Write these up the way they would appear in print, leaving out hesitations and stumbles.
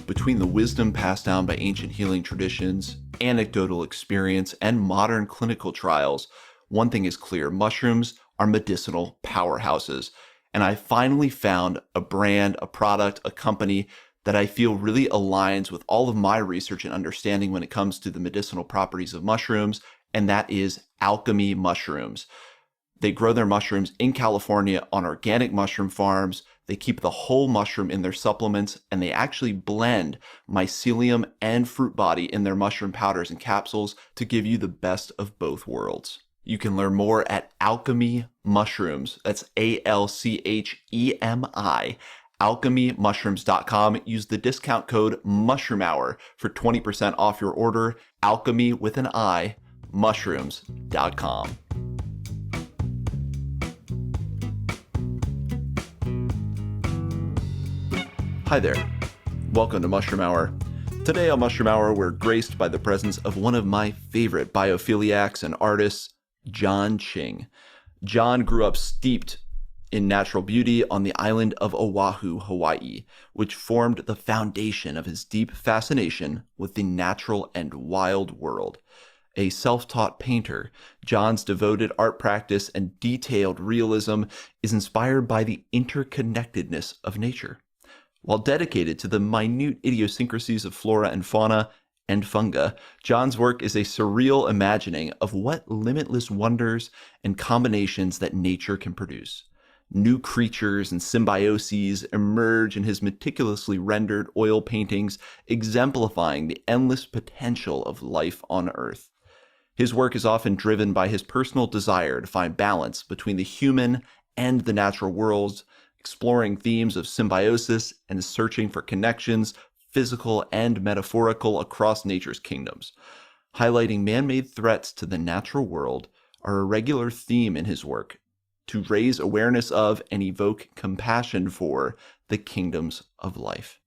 between the wisdom passed down by ancient healing traditions, anecdotal experience, and modern clinical trials, one thing is clear: mushrooms are medicinal powerhouses. And I finally found a brand, a product, a company that I feel really aligns with all of my research and understanding when it comes to the medicinal properties of mushrooms, and that is Alchemy Mushrooms. They grow their mushrooms in California on organic mushroom farms. They keep the whole mushroom in their supplements, and they actually blend mycelium and fruit body in their mushroom powders and capsules to give you the best of both worlds. You can learn more at Alchemy Mushrooms. That's ALCHEMI, alchemymushrooms.com. Use the discount code MushroomHour for 20% off your order. Alchemy with an I, mushrooms.com. Hi there. Welcome to Mushroom Hour. Today on Mushroom Hour, we're graced by the presence of one of my favorite biophiliacs and artists, Jon Ching. Jon grew up steeped in natural beauty on the island of Oahu, Hawaii, which formed the foundation of his deep fascination with the natural and wild world. A self-taught painter, Jon's devoted art practice and detailed realism is inspired by the interconnectedness of nature. While dedicated to the minute idiosyncrasies of flora and fauna and fungi, Jon's work is a surreal imagining of what limitless wonders and combinations that nature can produce. New creatures and symbioses emerge in his meticulously rendered oil paintings, exemplifying the endless potential of life on Earth. His work is often driven by his personal desire to find balance between the human and the natural worlds, exploring themes of symbiosis and searching for connections, physical and metaphorical, across nature's kingdoms. Highlighting man-made threats to the natural world are a regular theme in his work to raise awareness of and evoke compassion for the kingdoms of life.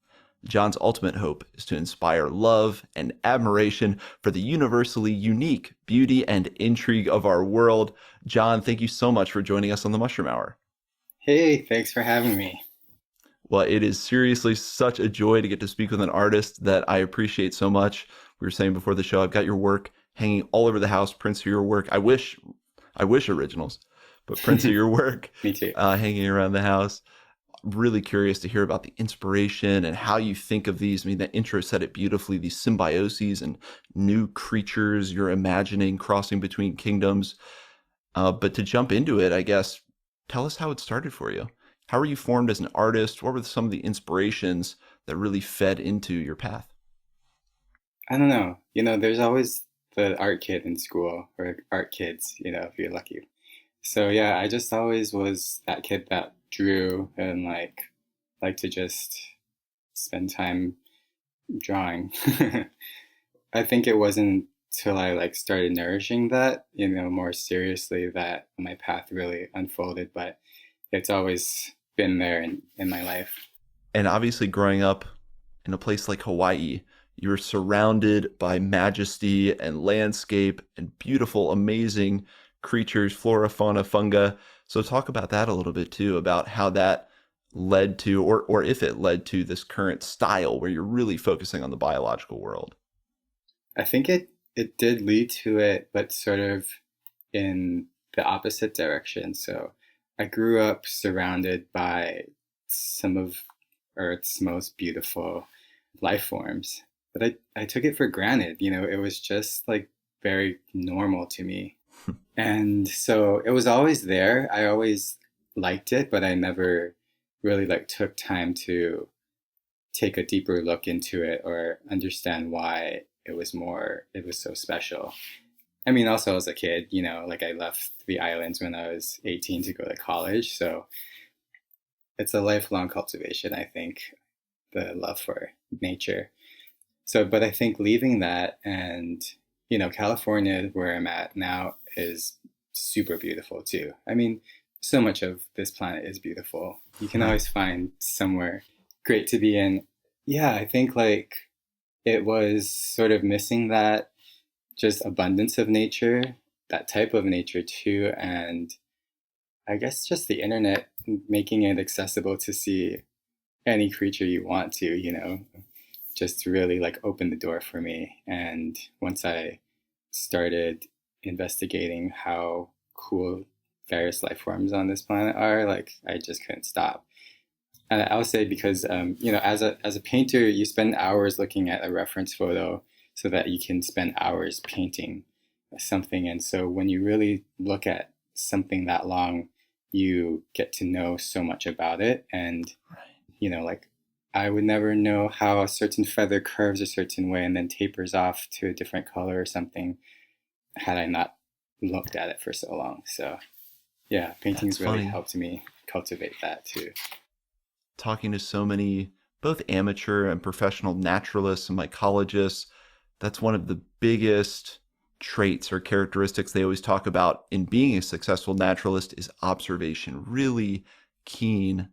Jon's ultimate hope is to inspire love and admiration for the universally unique beauty and intrigue of our world. Jon, thank you so much for joining us on the Mushroom Hour. Hey, thanks for having me. Well, it is seriously such a joy to get to speak with an artist that I appreciate so much. We were saying before the show, I've got your work hanging all over the house, prints of your work. I wish originals, but prints of your work Me too. hanging around the house. Really curious to hear about the inspiration and how you think of these. I mean, that intro said it beautifully, these symbioses and new creatures you're imagining crossing between kingdoms. But to jump into it, I guess, tell us how it started for you. How were you formed as an artist? What were some of the inspirations that really fed into your path? I don't know. There's always the art kid in school, or art kids, if you're lucky. So yeah, I just always was that kid that drew and like to just spend time drawing. I think it wasn't till I started nourishing that, more seriously, that my path really unfolded, but it's always been there in my life. And obviously growing up in a place like Hawaii, you're surrounded by majesty and landscape and beautiful, amazing creatures, flora, fauna, fungi. So talk about that a little bit too, about how that led to, or if it led to, this current style where you're really focusing on the biological world. I think it did lead to it, but sort of in the opposite direction. So I grew up surrounded by some of Earth's most beautiful life forms, but I took it for granted. It was just very normal to me. And so it was always there. I always liked it, but I never really took time to take a deeper look into it or understand why it was so special. I mean, also as a kid, I left the islands when I was 18 to go to college. So it's a lifelong cultivation, I think, the love for nature. So, but I think leaving that and, California, where I'm at now, is super beautiful too. I mean, so much of this planet is beautiful. You can always find somewhere great to be in. Yeah, I think it was sort of missing that just abundance of nature, that type of nature too. And I guess just the internet making it accessible to see any creature you want to, just really like opened the door for me. And once I started investigating how cool various life forms on this planet are, like I just couldn't stop. And I'll say because as a painter, you spend hours looking at a reference photo so that you can spend hours painting something. And so when you really look at something that long, you get to know so much about it. And like I would never know how a certain feather curves a certain way and then tapers off to a different color or something had I not looked at it for so long. So yeah, painting's really helped me cultivate that too. Talking to so many both amateur and professional naturalists and mycologists, that's one of the biggest traits or characteristics they always talk about in being a successful naturalist is observation, really keen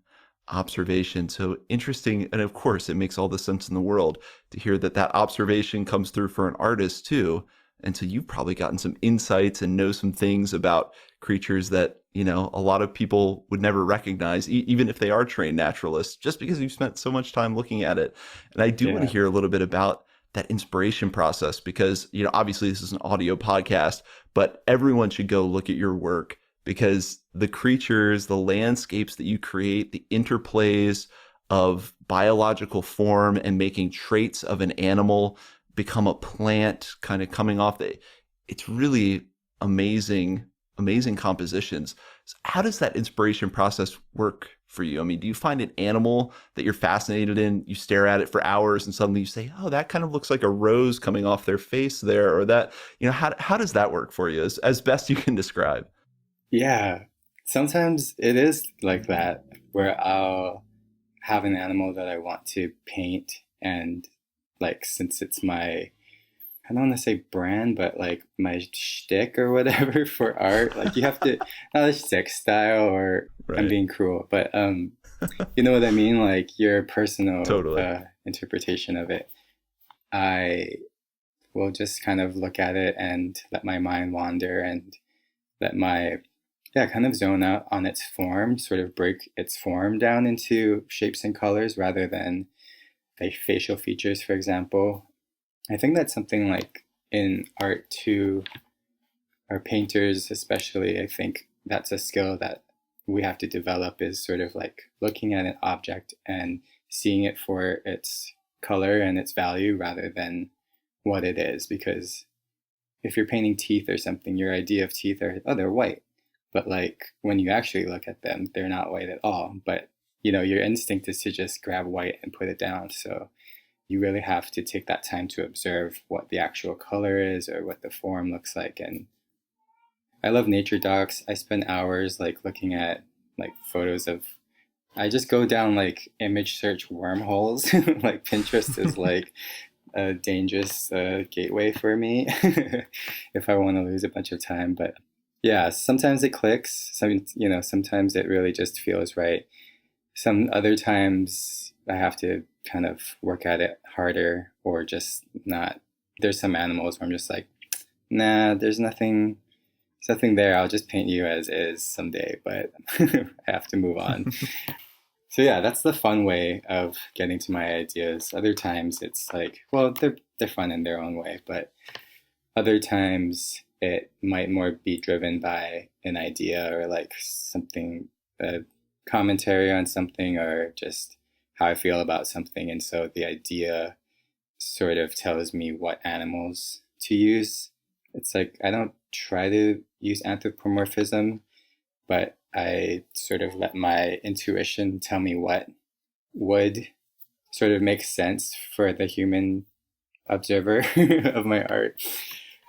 observation. So interesting. And of course, it makes all the sense in the world to hear that observation comes through for an artist too. And so you've probably gotten some insights and know some things about creatures that, a lot of people would never recognize, even if they are trained naturalists, just because you've spent so much time looking at it. And I do want to hear a little bit about that inspiration process because, obviously this is an audio podcast, but everyone should go look at your work because the creatures, the landscapes that you create, the interplays of biological form and making traits of an animal become a plant kind of coming off it's really amazing compositions. So how does that inspiration process work for you? I mean, do you find an animal that you're fascinated in, you stare at it for hours and suddenly you say, oh, that kind of looks like a rose coming off their face there, or that, how does that work for you as best you can describe? Yeah, sometimes it is like that where I'll have an animal that I want to paint and like since it's my I don't want to say brand, but like my shtick or whatever for art. Like you have to not a shtick style or I'm being cruel, but you know what I mean? Like your personal interpretation of it. I will just kind of look at it and let my mind wander and let my kind of zone out on its form, sort of break its form down into shapes and colors rather than like facial features, for example. I think that's something like in art too, or painters especially, I think that's a skill that we have to develop is sort of like looking at an object and seeing it for its color and its value rather than what it is. Because if you're painting teeth or something, your idea of teeth are, oh, they're white. But like when you actually look at them, they're not white at all. But your instinct is to just grab white and put it down. So you really have to take that time to observe what the actual color is or what the form looks like. And I love nature docs. I spend hours like looking at like photos of, I just go down like image search wormholes. Like Pinterest is like a dangerous gateway for me if I want to lose a bunch of time. But yeah, sometimes it clicks. Sometimes it really just feels right. Some other times I have to kind of work at it harder or just not. There's some animals where I'm just like, nah, there's nothing there. I'll just paint you as is someday, but I have to move on. So yeah, that's the fun way of getting to my ideas. Other times it's like, well, they're fun in their own way, but other times it might more be driven by an idea or like something, a commentary on something or just how I feel about something. And so the idea sort of tells me what animals to use. It's like, I don't try to use anthropomorphism, but I sort of let my intuition tell me what would sort of make sense for the human observer of my art.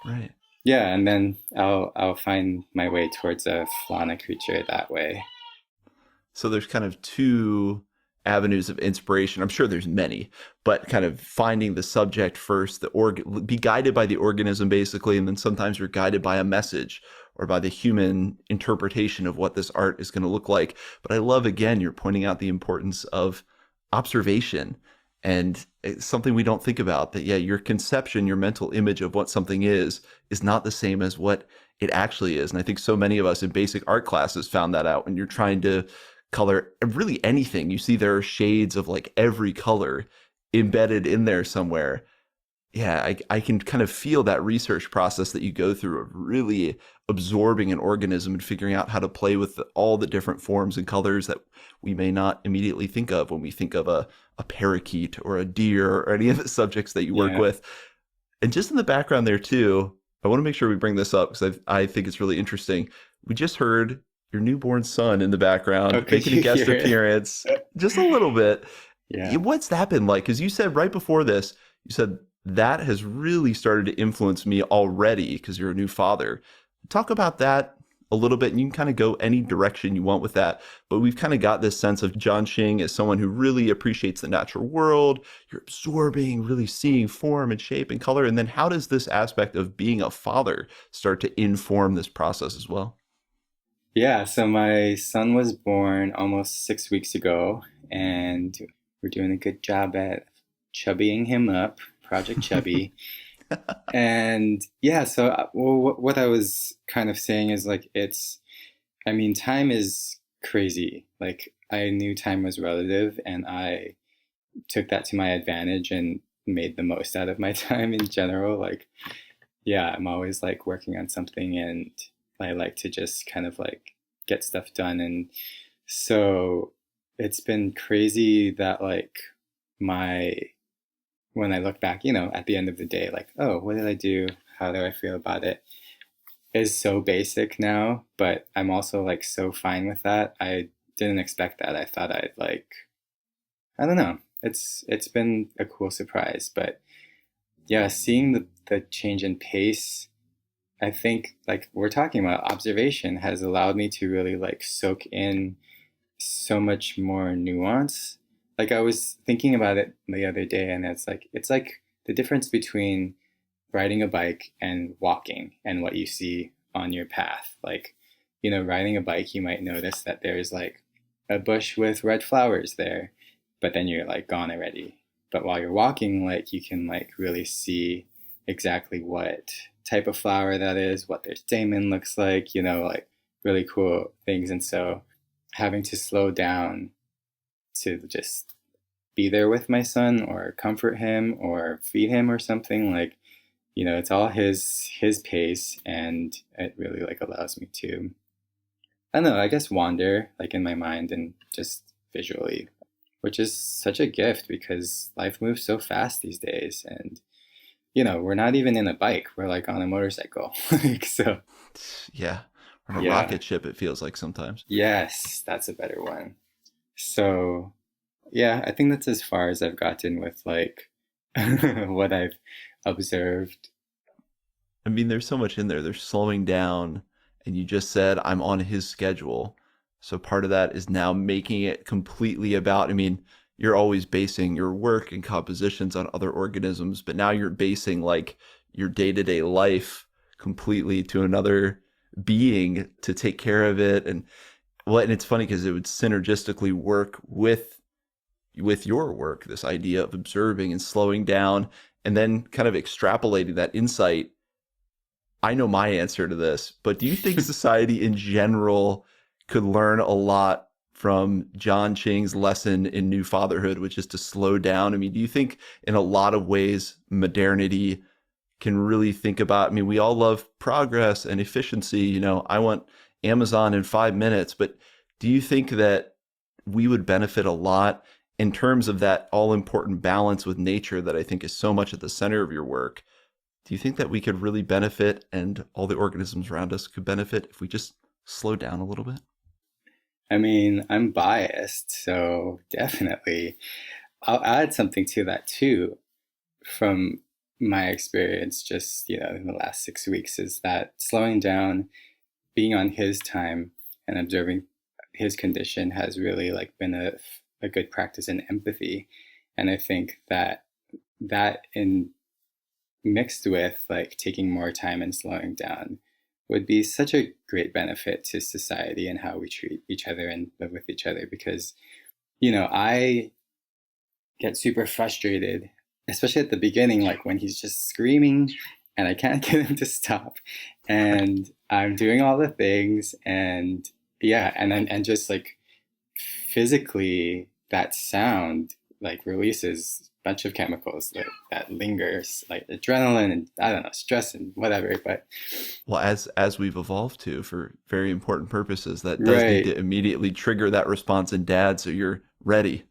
Right. Yeah, and then I'll find my way towards a fauna creature that way. So there's kind of two avenues of inspiration. I'm sure there's many, but kind of finding the subject first, be guided by the organism basically, and then sometimes you're guided by a message or by the human interpretation of what this art is going to look like. But I love, again, you're pointing out the importance of observation. And it's something we don't think about, that, yeah, your conception, your mental image of what something is not the same as what it actually is. And I think so many of us in basic art classes found that out when you're trying to color really anything. You see there are shades of like every color embedded in there somewhere. Yeah, I can kind of feel that research process that you go through of really absorbing an organism and figuring out how to play with all the different forms and colors that we may not immediately think of when we think of a parakeet or a deer or any of the subjects that you work Yeah. with. And just in the background there too, I want to make sure we bring this up because I think it's really interesting. We just heard your newborn son in the Oh, background could making a you guest hear it? appearance, just a little bit. Yeah. What's that been like? Because you said right before this, you said that has really started to influence me already because you're a new father. Talk about that a little bit, and you can kind of go any direction you want with that. But we've kind of got this sense of Jon Ching as someone who really appreciates the natural world. You're absorbing, really seeing form and shape and color. And then how does this aspect of being a father start to inform this process as well? Yeah, so my son was born almost 6 weeks ago, and we're doing a good job at chubbying him up, Project Chubby. And yeah, so well, what I was kind of saying is like I mean, time is crazy. Like I knew time was relative, and I took that to my advantage and made the most out of my time in general. Like, yeah, I'm always like working on something, and I like to just kind of like get stuff done. And so it's been crazy that like my when I look back, at the end of the day, like, oh, what did I do? How do I feel about it? Is so basic now, but I'm also like so fine with that. I didn't expect that. I thought I'd like, I don't know. It's been a cool surprise, but yeah, seeing the change in pace, I think like we're talking about observation has allowed me to really like soak in so much more nuance. Like I was thinking about it the other day, and it's like the difference between riding a bike and walking and what you see on your path. Like, riding a bike, you might notice that there's like a bush with red flowers there, but then you're like gone already. But while you're walking, like you can like really see exactly what type of flower that is, what their stamen looks like, like really cool things. And so having to slow down to just be there with my son or comfort him or feed him or something, like, it's all his pace, and it really like allows me to, I don't know, I guess wander like in my mind and just visually, which is such a gift because life moves so fast these days. And we're not even in a bike, we're like on a motorcycle. Like, so Yeah, on a yeah. rocket ship, it feels like sometimes. Yes, that's a better one. So yeah, I think that's as far as I've gotten with like what I've observed. I mean, there's so much in there. There's slowing down, and you just said I'm on his schedule. So part of that is now making it completely about, I mean, you're always basing your work and compositions on other organisms, but now you're basing like your day-to-day life completely to another being to take care of it. And well, and it's funny because it would synergistically work with your work, this idea of observing and slowing down and then kind of extrapolating that insight. I know my answer to this, but do you think society in general could learn a lot from Jon Ching's lesson in New Fatherhood, which is to slow down? I mean, do you think in a lot of ways modernity can really think about, I mean, we all love progress and efficiency. I want Amazon in 5 minutes, but do you think that we would benefit a lot in terms of that all important balance with nature that I think is so much at the center of your work? Do you think that we could really benefit and all the organisms around us could benefit if we just slow down a little bit? I mean, I'm biased, so definitely. I'll add something to that too from my experience just, in the last 6 weeks is that slowing down, being on his time and observing his condition has really like been a good practice in empathy. And I think that in mixed with like taking more time and slowing down would be such a great benefit to society and how we treat each other and live with each other. Because I get super frustrated, especially at the beginning, like when he's just screaming and I can't get him to stop, and I'm doing all the things, and yeah, and just like physically that sound like releases bunch of chemicals that lingers, like adrenaline and I don't know, stress and whatever. But Well, as we've evolved to for very important purposes, that does need right, to immediately trigger that response in dad, so you're ready.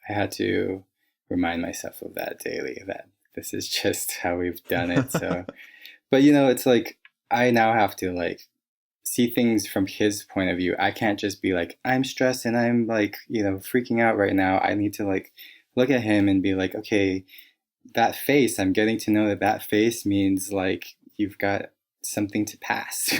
I had to remind myself of that daily, that this is just how we've done it. So, but it's like I now have to like see things from his point of view. I can't just be like, I'm stressed and I'm like, freaking out right now. I need to like look at him and be like, okay, that face, I'm getting to know that that face means like you've got something to pass.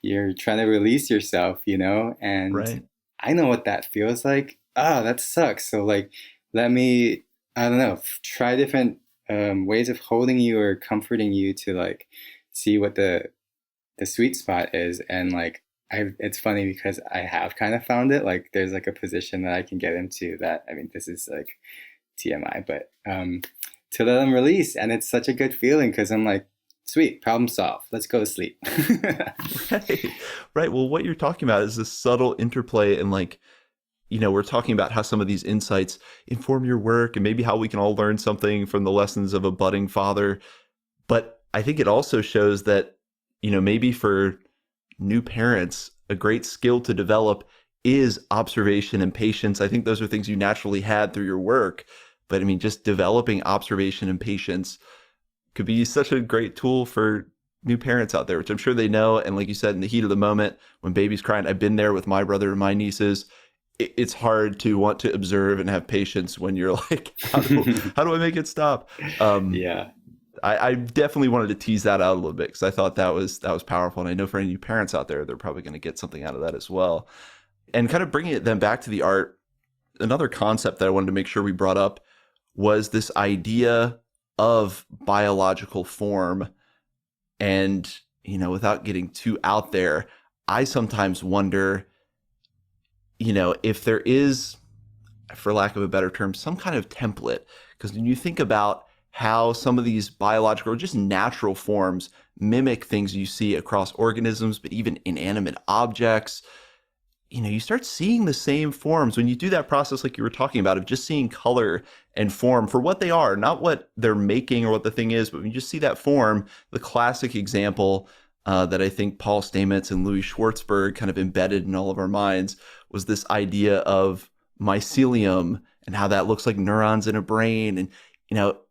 You're trying to release yourself, and Right. I know what that feels like. Oh, that sucks. So like, let me, I don't know, try different ways of holding you or comforting you to like see what the sweet spot is. And like, it's funny because I have kind of found it. Like, there's like a position that I can get into that. I mean, this is like TMI, but to let them release, and it's such a good feeling because I'm like, sweet, problem solved. Let's go to sleep. Right. Right. Well, what you're talking about is this subtle interplay and like, we're talking about how some of these insights inform your work and maybe how we can all learn something from the lessons of a budding father. But I think it also shows that, maybe for new parents, a great skill to develop is observation and patience. I think those are things you naturally had through your work. But I mean, just developing observation and patience could be such a great tool for new parents out there, which I'm sure they know. And like you said, in the heat of the moment, when baby's crying, I've been there with my brother and my nieces. It's hard to want to observe and have patience when you're like, how do I make it stop? Yeah. I definitely wanted to tease that out a little bit because I thought that was powerful. And I know for any new parents out there, they're probably going to get something out of that as well. And kind of bringing it then back to the art, another concept that I wanted to make sure we brought up was this idea of biological form. And, without getting too out there, I sometimes wonder, if there is, for lack of a better term, some kind of template. Because when you think about how some of these biological or just natural forms mimic things you see across organisms, but even inanimate objects, you start seeing the same forms when you do that process like you were talking about of just seeing color and form for what they are, not what they're making or what the thing is, but when you just see that form, the classic example that I think Paul Stamets and Louis Schwartzberg kind of embedded in all of our minds was this idea of mycelium and how that looks like neurons in a brain. And,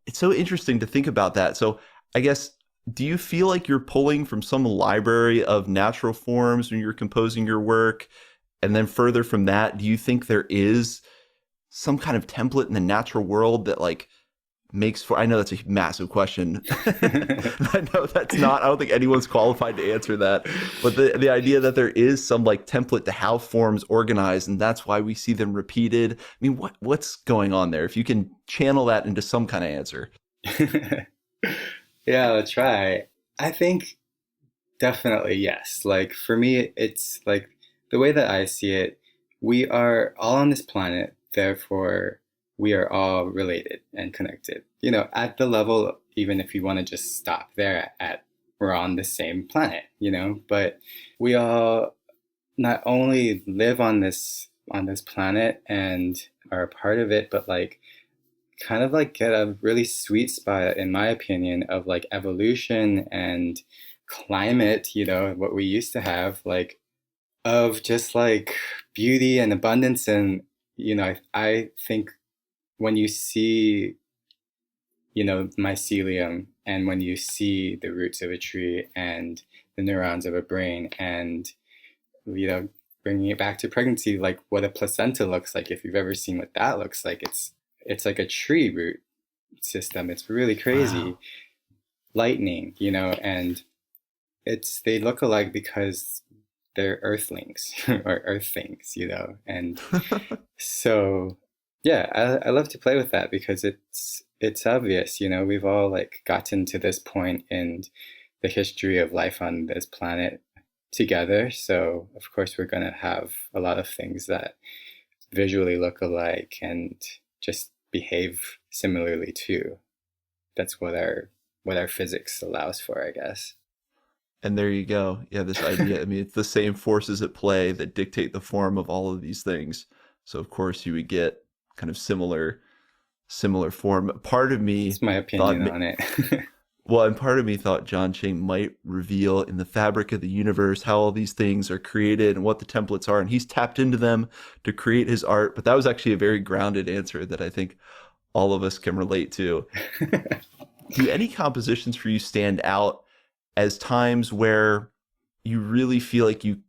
it's so interesting to think about that. So I guess, do you feel like you're pulling from some library of natural forms when you're composing your work? And then further from that, do you think there is some kind of template in the natural world that like makes for, I know that's a massive question. I know that's not, I don't think anyone's qualified to answer that. But the idea that there is some like template to how forms organize and that's why we see them repeated. I mean, what's going on there? If you can channel that into some kind of answer. Yeah, I'll try. I think definitely yes. Like for me, it's like the way that I see it, we are all on this planet, therefore we are all related and connected. At the level, even if you want to just stop there at we're on the same planet, but we all not only live on this planet and are a part of it, but like kind of like get a really sweet spot, in my opinion, of like evolution and climate, what we used to have, like of just like beauty and abundance. And, I think when you see, mycelium and when you see the roots of a tree and the neurons of a brain and, bringing it back to pregnancy, like what a placenta looks like, if you've ever seen what that looks like, it's like a tree root system. It's really crazy. Wow. Lightning, and they look alike because they're earthlings or earth things, and so yeah, I love to play with that because it's obvious, we've all like gotten to this point in the history of life on this planet together, so of course we're going to have a lot of things that visually look alike and just behave similarly too. That's what our physics allows for, I guess. And there you go. Yeah, this idea. I mean, it's the same forces at play that dictate the form of all of these things. So of course you would get kind of similar form. Part of me That's my thought, opinion on it. well, and part of me thought Jon Ching might reveal in the fabric of the universe how all these things are created and what the templates are, and he's tapped into them to create his art. But that was actually a very grounded answer that I think all of us can relate to. Do any compositions for you stand out as times where you really feel like you,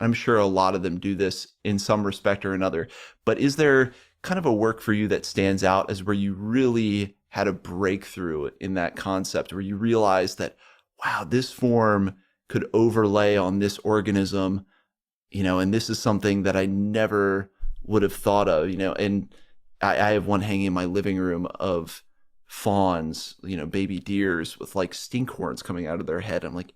I'm sure a lot of them do this in some respect or another, but is there kind of a work for you that stands out as where you really had a breakthrough in that concept, where you realized that, wow, this form could overlay on this organism, and this is something that I never would have thought of, and I have one hanging in my living room of fawns, baby deers with like stink horns coming out of their head. I'm like,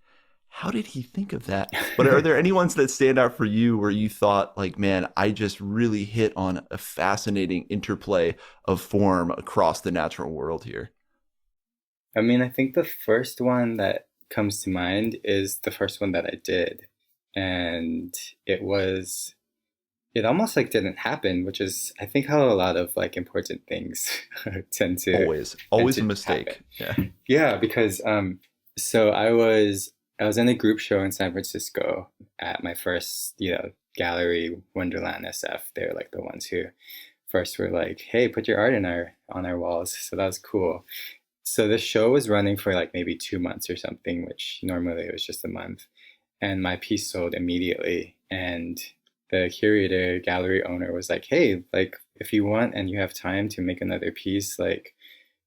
how did he think of that? But are there any ones that stand out for you where you thought like, man, I just really hit on a fascinating interplay of form across the natural world here? I mean, I think the first one that comes to mind is the first one that I did. And it was, it almost like didn't happen, which is, I think, how a lot of like important things tend to Always a mistake. happen. Yeah. Yeah, because so I was in a group show in San Francisco at my first, gallery, Wonderland SF. They were like the ones who first were like, "Hey, put your art in our on our walls." So that was cool. So the show was running for like maybe 2 months or something, which normally it was just a month. And my piece sold immediately. And the curator, gallery owner was like, "Hey, like if you want and you have time to make another piece, like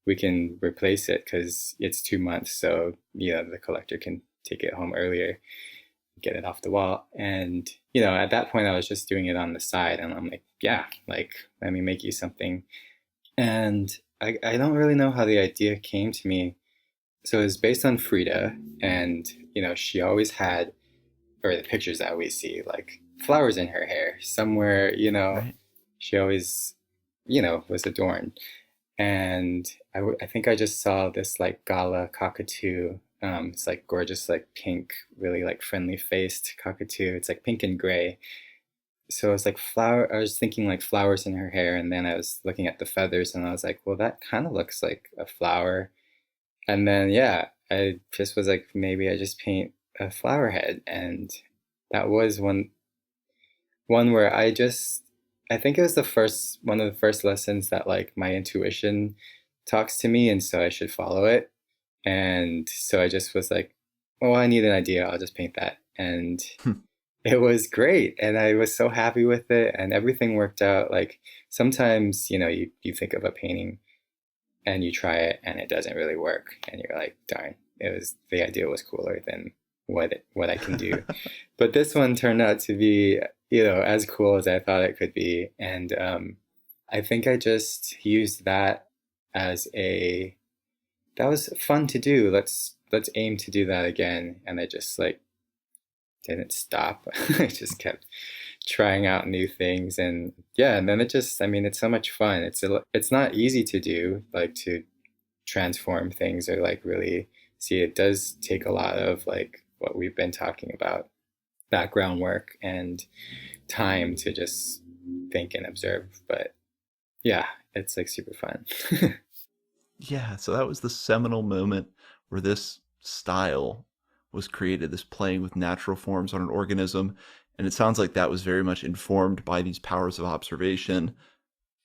we can replace it because it's 2 months. So, the collector can take it home earlier, get it off the wall." And, at that point I was just doing it on the side and I'm like, yeah, like, let me make you something. And I don't really know how the idea came to me. So it was based on Frida, and, she always had, or the pictures that we see, like flowers in her hair somewhere, Right. she always, was adorned. And I think I just saw this like gala cockatoo. It's like gorgeous, like pink, really like friendly faced cockatoo. It's like pink and gray. So it's like flower. I was thinking like flowers in her hair, and then I was looking at the feathers, and I was like, well, that kind of looks like a flower. And then yeah, I just was like, maybe I just paint a flower head, and that was one where I think it was the first one of the first lessons that like my intuition talks to me, and so I should follow it. And so I just was like, oh, I need an idea, I'll just paint that. And it was great, and I was so happy with it, and everything worked out. Like sometimes, you think of a painting and you try it and it doesn't really work, and you're like, darn, the idea was cooler than what I can do. But this one turned out to be, as cool as I thought it could be. And I think I just used that as that was fun to do. Let's aim to do that again. And I just like didn't stop. I just kept trying out new things, and yeah, and then it's so much fun. It's not easy to do, like to transform things or like really see. It does take a lot of like what we've been talking about, background work and time to just think and observe. But yeah, it's like super fun. Yeah, so that was the seminal moment where this style was created, this playing with natural forms on an organism. And it sounds like that was very much informed by these powers of observation.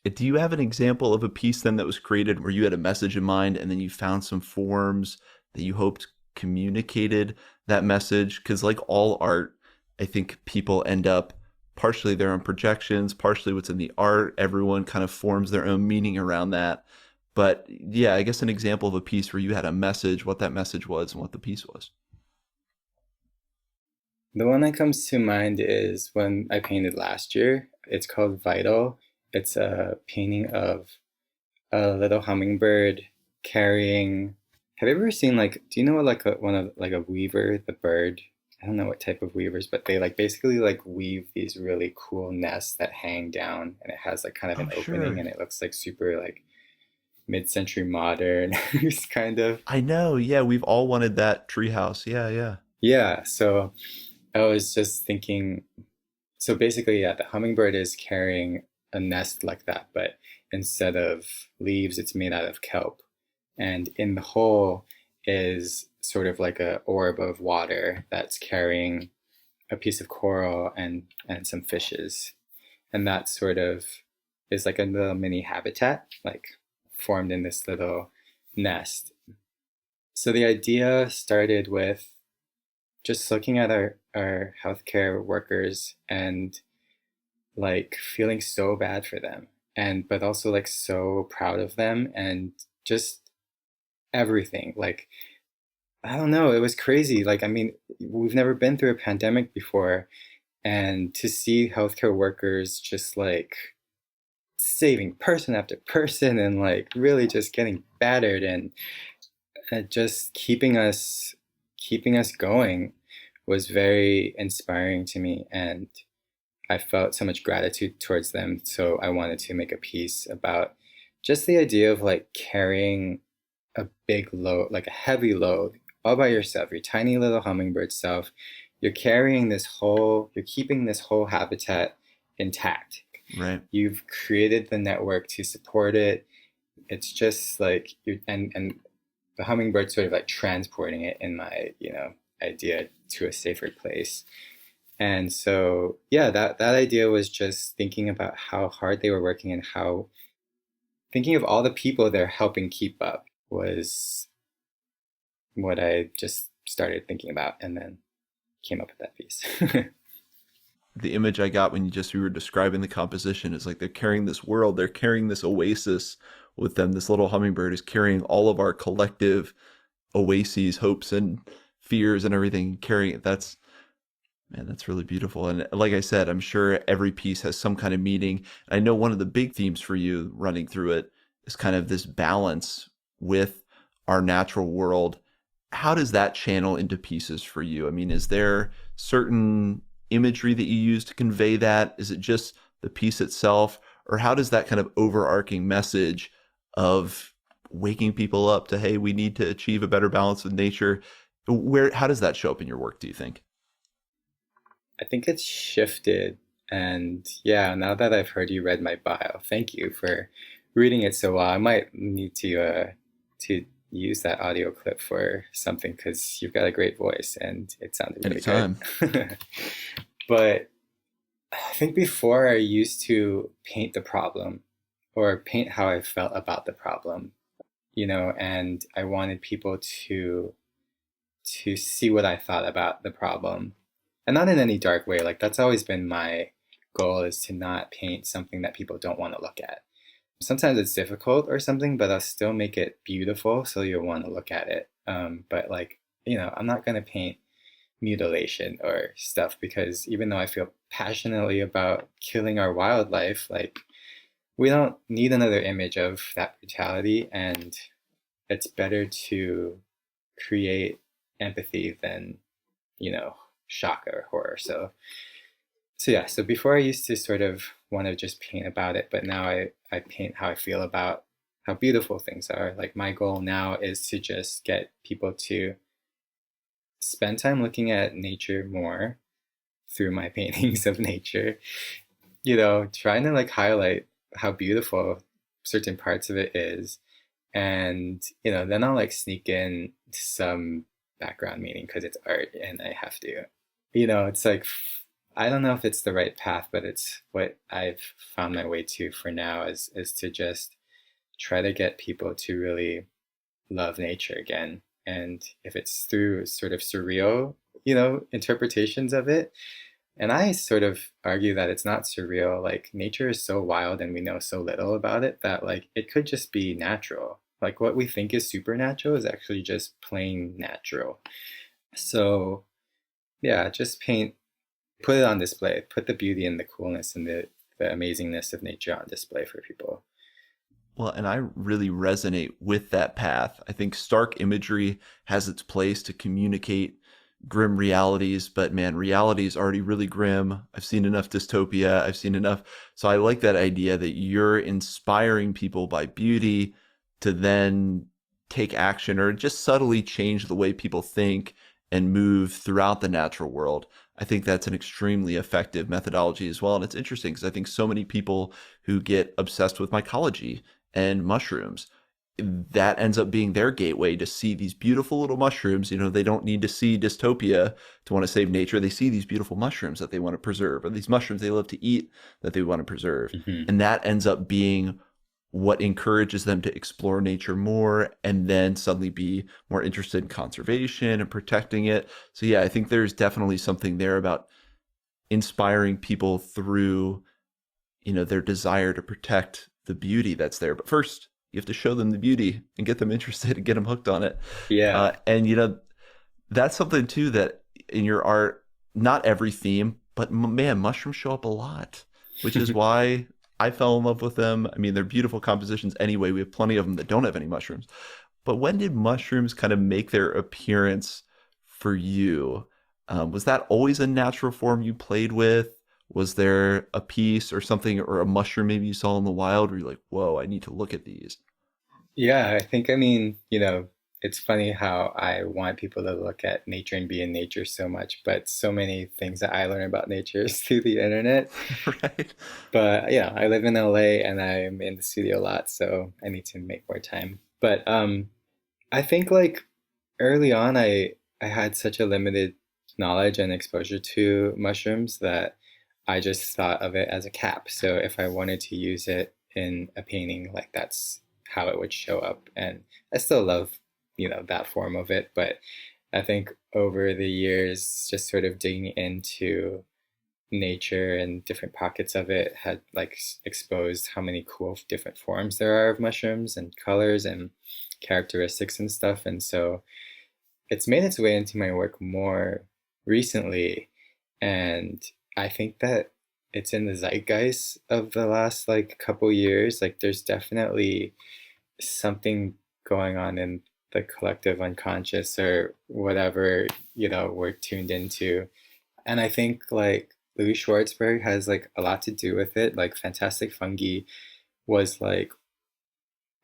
Do you have an example of a piece then that was created where you had a message in mind and then you found some forms that you hoped communicated that message? Because, like all art, I think people end up partially their own projections, partially what's in the art. Everyone kind of forms their own meaning around that. But yeah, I guess an example of a piece where you had a message, what that message was, and what the piece was. The one that comes to mind is when I painted last year. It's called Vital. It's a painting of a little hummingbird carrying. Have you ever seen like? Do you know what like one of like a weaver, the bird? I don't know what type of weavers, but they like basically like weave these really cool nests that hang down, and it has like kind of Oh, an opening, sure. and it looks like super like mid-century modern. It's kind of. I know. Yeah, we've all wanted that treehouse. Yeah, yeah. Yeah. So I was just thinking. So basically, yeah, the hummingbird is carrying a nest like that, but instead of leaves, it's made out of kelp. And in the hole is sort of like a orb of water that's carrying a piece of coral and some fishes. And that sort of is like a little mini habitat, like formed in this little nest. So the idea started with just looking at our healthcare workers and like feeling so bad for them, and but also like so proud of them, and just everything. Like, I don't know, it was crazy. Like, I mean, we've never been through a pandemic before, and to see healthcare workers just like saving person after person and like really just getting battered and just keeping us going was very inspiring to me, and I felt so much gratitude towards them. So I wanted to make a piece about just the idea of like carrying a big load, like a heavy load, all by yourself, your tiny little hummingbird self. You're carrying this whole, you're keeping this whole habitat intact. Right. You've created the network to support it. It's just like you, and the hummingbird sort of like transporting it in my, idea to a safer place. And so, yeah, that idea was just thinking about how hard they were working and how thinking of all the people they're helping keep up was what I just started thinking about, and then came up with that piece. The image I got when you were describing the composition is like they're carrying this world, they're carrying this oasis with them. This little hummingbird is carrying all of our collective oases, hopes and fears and everything, carrying it. That's really beautiful. And like I said, I'm sure every piece has some kind of meaning. I know one of the big themes for you running through it is kind of this balance with our natural world. How does that channel into pieces for you? I mean, is there certain imagery that you use to convey that? Is it just the piece itself? Or how does that kind of overarching message of waking people up to, hey, we need to achieve a better balance with nature, how does that show up in your work, do you think? I think it's shifted. And yeah, now that I've heard you read my bio, thank you for reading it so well. I might need to use that audio clip for something, because you've got a great voice and it sounded really Anytime. good. But I think before I used to paint the problem or paint how I felt about the problem, and I wanted people to see what I thought about the problem. And not in any dark way. Like, that's always been my goal, is to not paint something that people don't want to look at. Sometimes it's difficult or something, but I'll still make it beautiful so you'll want to look at it. But like, I'm not going to paint mutilation or stuff, because even though I feel passionately about killing our wildlife, like, we don't need another image of that brutality, and it's better to create empathy than, shock or horror. So yeah, so before I used to sort of want to just paint about it, but now I paint how I feel about how beautiful things are. Like, my goal now is to just get people to spend time looking at nature more through my paintings of nature, trying to like highlight how beautiful certain parts of it is. And, then I'll like sneak in some background meaning because it's art and I have to, it's like, I don't know if it's the right path, but it's what I've found my way to for now, is to just try to get people to really love nature again. And if it's through sort of surreal, interpretations of it, and I sort of argue that it's not surreal. Like, nature is so wild and we know so little about it that like it could just be natural. Like, what we think is supernatural is actually just plain natural. So yeah, just put it on display, put the beauty and the coolness and the amazingness of nature on display for people. Well, and I really resonate with that path. I think stark imagery has its place to communicate grim realities, but man, reality is already really grim. I've seen enough dystopia. I've seen enough. So I like that idea that you're inspiring people by beauty to then take action or just subtly change the way people think and move throughout the natural world. I think that's an extremely effective methodology as well. And it's interesting because I think so many people who get obsessed with mycology and mushrooms, that ends up being their gateway to see these beautiful little mushrooms. You know, they don't need to see dystopia to want to save nature. They see these beautiful mushrooms that they want to preserve, or these mushrooms they love to eat that they want to preserve. Mm-hmm. And that ends up being what encourages them to explore nature more and then suddenly be more interested in conservation and protecting it. So yeah, I think there's definitely something there about inspiring people through, you know, their desire to protect the beauty that's there. But first, you have to show them the beauty and get them interested and get them hooked on it. Yeah. And, you know, that's something too that in your art, not every theme, but man, mushrooms show up a lot, which is why I fell in love with them. I mean, they're beautiful compositions anyway. We have plenty of them that don't have any mushrooms. But when did mushrooms kind of make their appearance for you? Was that always a natural form you played with? Was there a piece or something or a mushroom maybe you saw in the wild where you're like, whoa, I need to look at these? Yeah, I think, I mean, you know, it's funny how I want people to look at nature and be in nature so much, but so many things that I learn about nature is through the internet. Right. But yeah, I live in LA and I'm in the studio a lot, so I need to make more time. But I think like early on I had such a limited knowledge and exposure to mushrooms that I just thought of it as a cap. So if I wanted to use it in a painting, like that's how it would show up. And I still love, you know, that form of it, but I think over the years, just sort of digging into nature and different pockets of it had like exposed how many cool different forms there are of mushrooms and colors and characteristics and stuff. And so it's made its way into my work more recently. And I think that it's in the zeitgeist of the last like couple years. Like there's definitely something going on in the collective unconscious or whatever, you know, we're tuned into. And I think like Louis Schwartzberg has like a lot to do with it. Like Fantastic Fungi was like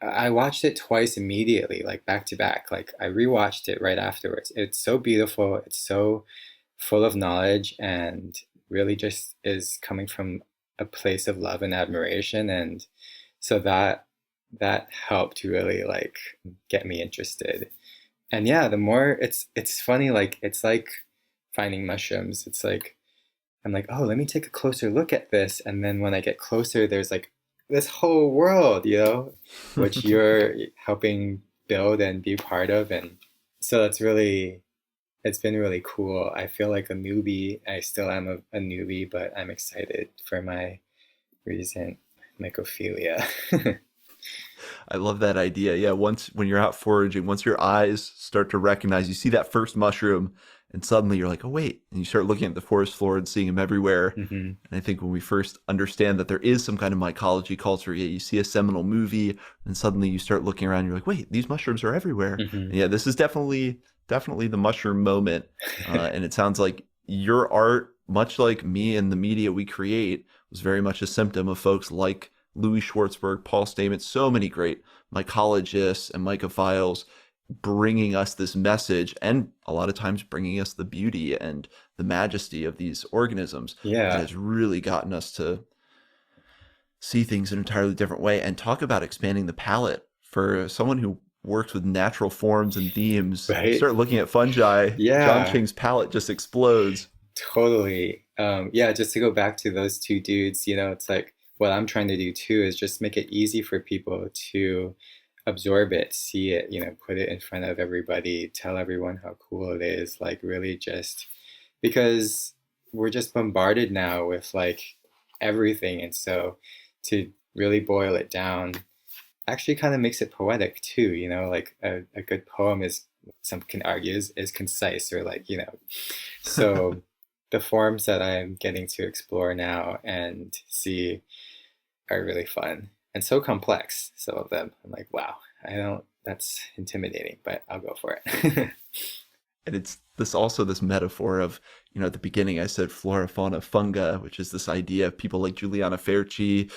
I watched it twice immediately, like back to back. Like I rewatched it right afterwards. It's so beautiful. It's so full of knowledge and really just is coming from a place of love and admiration. And so that helped really like get me interested. And yeah, the more it's funny, like it's like finding mushrooms. It's like I'm like, oh, let me take a closer look at this. And then when I get closer, there's like this whole world, you know, which you're helping build and be part of. And so it's been really cool. I feel like a newbie. I still am a newbie, but I'm excited for my recent mycophilia. I love that idea. Yeah, once when you're out foraging, once your eyes start to recognize, you see that first mushroom, and suddenly you're like, oh wait, and you start looking at the forest floor and seeing them everywhere. Hmm. And I think when we first understand that there is some kind of mycology culture, yeah, you see a seminal movie, and suddenly you start looking around, and you're like, wait, these mushrooms are everywhere. Hmm. And yeah, this is definitely the mushroom moment, and it sounds like your art, much like me and the media we create, was very much a symptom of folks like Louis Schwartzberg, Paul Stamets, so many great mycologists and mycophiles bringing us this message and a lot of times bringing us the beauty and the majesty of these organisms that Yeah, has really gotten us to see things in an entirely different way and talk about expanding the palette for someone who works with natural forms and themes. You right. start looking at fungi, Jon Yeah, Ching's palette just explodes. totally. Yeah, just to go back to those two dudes, you know, it's like what I'm trying to do too is just make it easy for people to absorb it, see it, you know, put it in front of everybody, tell everyone how cool it is, like really just because we're just bombarded now with like everything. And so to really boil it down actually kind of makes it poetic too, you know, like a good poem is some can argue is concise or like, you know, so the forms that I'm getting to explore now and see are really fun and so complex. Some of them, I'm like, wow, I don't. That's intimidating, but I'll go for it. And it's this metaphor of, you know, at the beginning I said flora, fauna, funga, which is this idea of people like Juliana Ferci,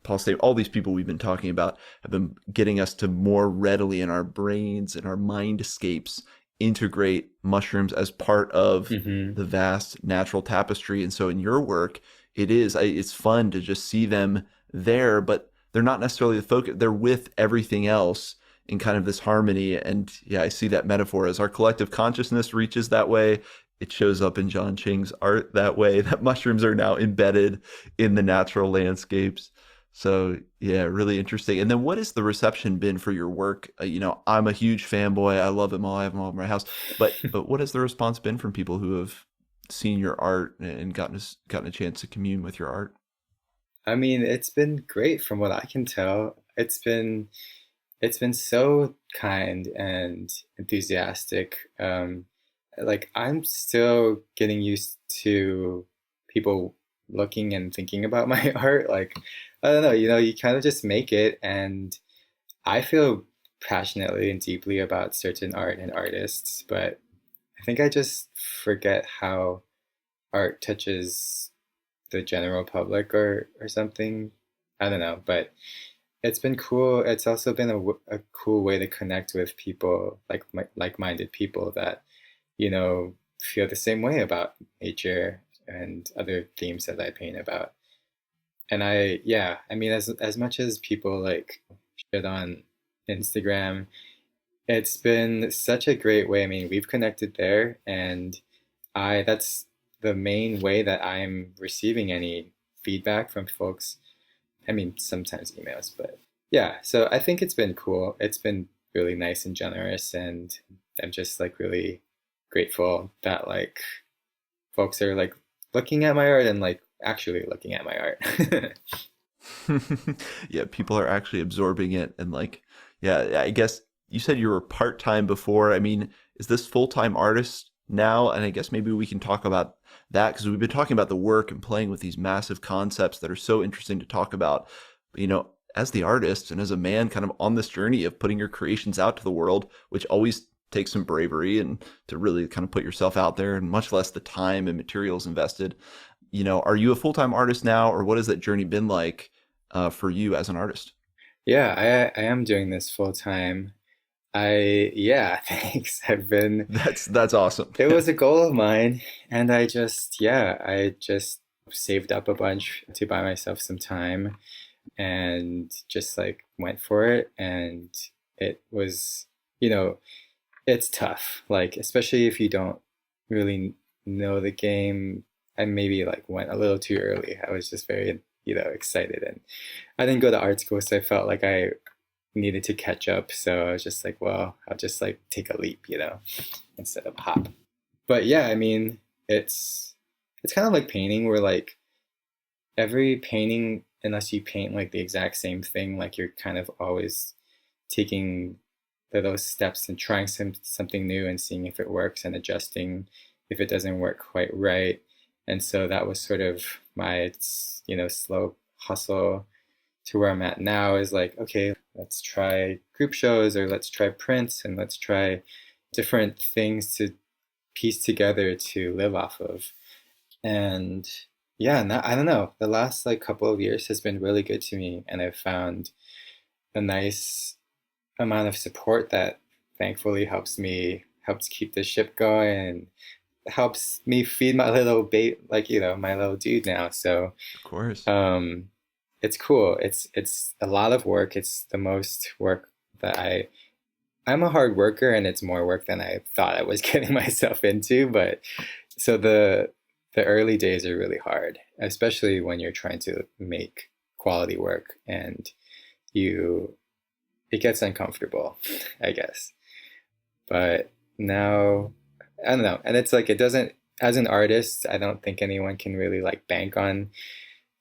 Paul State, all these people we've been talking about have been getting us to more readily in our brains and our mindscapes integrate mushrooms as part of Hmm. the vast natural tapestry. And so in your work, it's fun to just see them there, but they're not necessarily the focus. They're with everything else in kind of this harmony. And yeah, I see that metaphor as our collective consciousness reaches that way. It shows up in Jon Ching's art that way, that mushrooms are now embedded in the natural landscapes. So yeah, really interesting. And then what has the reception been for your work? I'm a huge fanboy. I love them all. I have them all in my house. But what has the response been from people who have seen your art and gotten a chance to commune with your art? I mean, it's been great from what I can tell. It's been so kind and enthusiastic. Like I'm still getting used to people looking and thinking about my art. Like, I don't know, you kind of just make it, and I feel passionately and deeply about certain art and artists, but I think I just forget how art touches the general public or something. I don't know, but it's been cool. It's also been a cool way to connect with people like-minded people that feel the same way about nature and other themes that I paint about. And yeah, I mean, as much as people like shit on Instagram, it's been such a great way. I mean, we've connected there, and I that's the main way that I'm receiving any feedback from folks. I mean, sometimes emails, but yeah. So I think it's been cool. It's been really nice and generous, and I'm just like really grateful that like folks are like looking at my art and like actually looking at my art. Yeah, people are actually absorbing it. And like, yeah, I guess you said you were part-time before. I mean, is this full-time artist now? And I guess maybe we can talk about that, because we've been talking about the work and playing with these massive concepts that are so interesting to talk about. But, as the artist and as a man kind of on this journey of putting your creations out to the world, which always takes some bravery and to really kind of put yourself out there, and much less the time and materials invested. Are you a full-time artist now, or what has that journey been like for you as an artist? Yeah, I am doing this full time. Yeah, thanks. That's awesome. It was a goal of mine, and yeah, I just saved up a bunch to buy myself some time and just like went for it. And it was, you know, it's tough, like, especially if you don't really know the game. I maybe like went a little too early. I was just very, excited, and I didn't go to art school, so I felt like I needed to catch up. So I was just like, well, I'll just like take a leap, instead of hop. But yeah, I mean, it's kind of like painting, where like every painting, unless you paint like the exact same thing, like you're kind of always taking those steps and trying something new and seeing if it works and adjusting if it doesn't work quite right. And so that was sort of my, slow hustle to where I'm at now, is like, okay, let's try group shows, or let's try prints, and let's try different things to piece together to live off of. And yeah, I don't know. The last like couple of years has been really good to me, and I've found a nice amount of support that thankfully helps keep the ship going, and helps me feed my little bait, like, my little dude now. So Of course. um it's cool. It's a lot of work. It's the most work that I'm a hard worker, and it's more work than I thought I was getting myself into. But so the early days are really hard, especially when you're trying to make quality work, and you it gets uncomfortable, I guess. But now, I don't know. And it's like, it doesn't, as an artist, I don't think anyone can really like bank on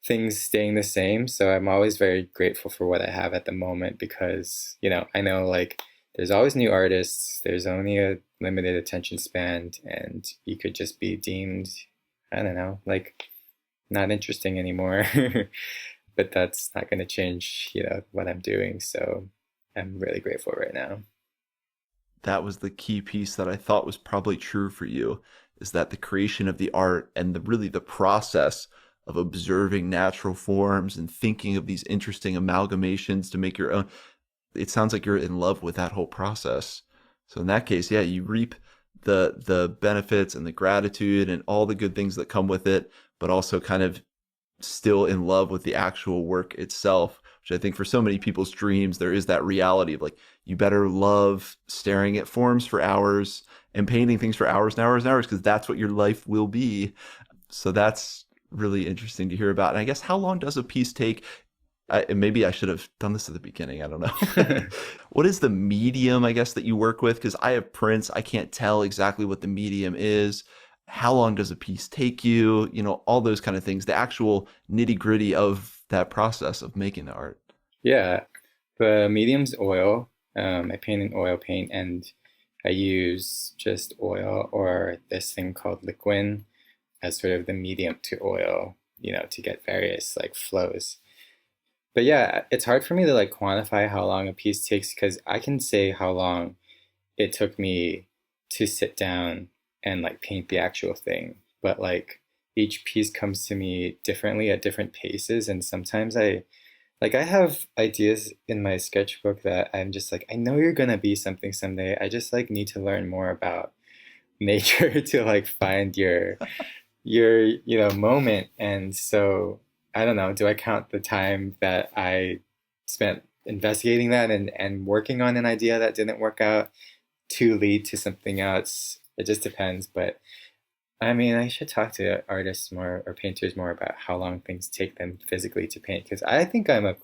things staying the same. So I'm always very grateful for what I have at the moment, because, I know like there's always new artists, there's only a limited attention span, and you could just be deemed, I don't know, like not interesting anymore. But that's not going to change, what I'm doing. So I'm really grateful right now. That was the key piece that I thought was probably true for you, is that the creation of the art and the process of observing natural forms and thinking of these interesting amalgamations to make your own. It sounds like you're in love with that whole process. So in that case, yeah, you reap the benefits and the gratitude and all the good things that come with it, but also kind of still in love with the actual work itself, which I think for so many people's dreams, there is that reality of like, you better love staring at forms for hours and painting things for hours and hours and hours, because that's what your life will be. So that's really interesting to hear about. And I guess, how long does a piece take? Maybe I should have done this at the beginning. I don't know. What is the medium, I guess, that you work with? Because I have prints. I can't tell exactly what the medium is. How long does a piece take you? You know, all those kind of things, the actual nitty gritty of that process of making the art. Yeah, the medium's oil. I paint in oil paint, and I use just oil or this thing called liquid as sort of the medium to oil, to get various like flows. But yeah, it's hard for me to like quantify how long a piece takes, because I can say how long it took me to sit down and like paint the actual thing. But like each piece comes to me differently at different paces. And sometimes I have ideas in my sketchbook that I'm just like, I know you're gonna be something someday. I just like need to learn more about nature to like find your moment. And so I don't know, do I count the time that I spent investigating that and working on an idea that didn't work out to lead to something else? It just depends. But I mean, I should talk to artists more or painters more about how long things take them physically to paint, because I think I'm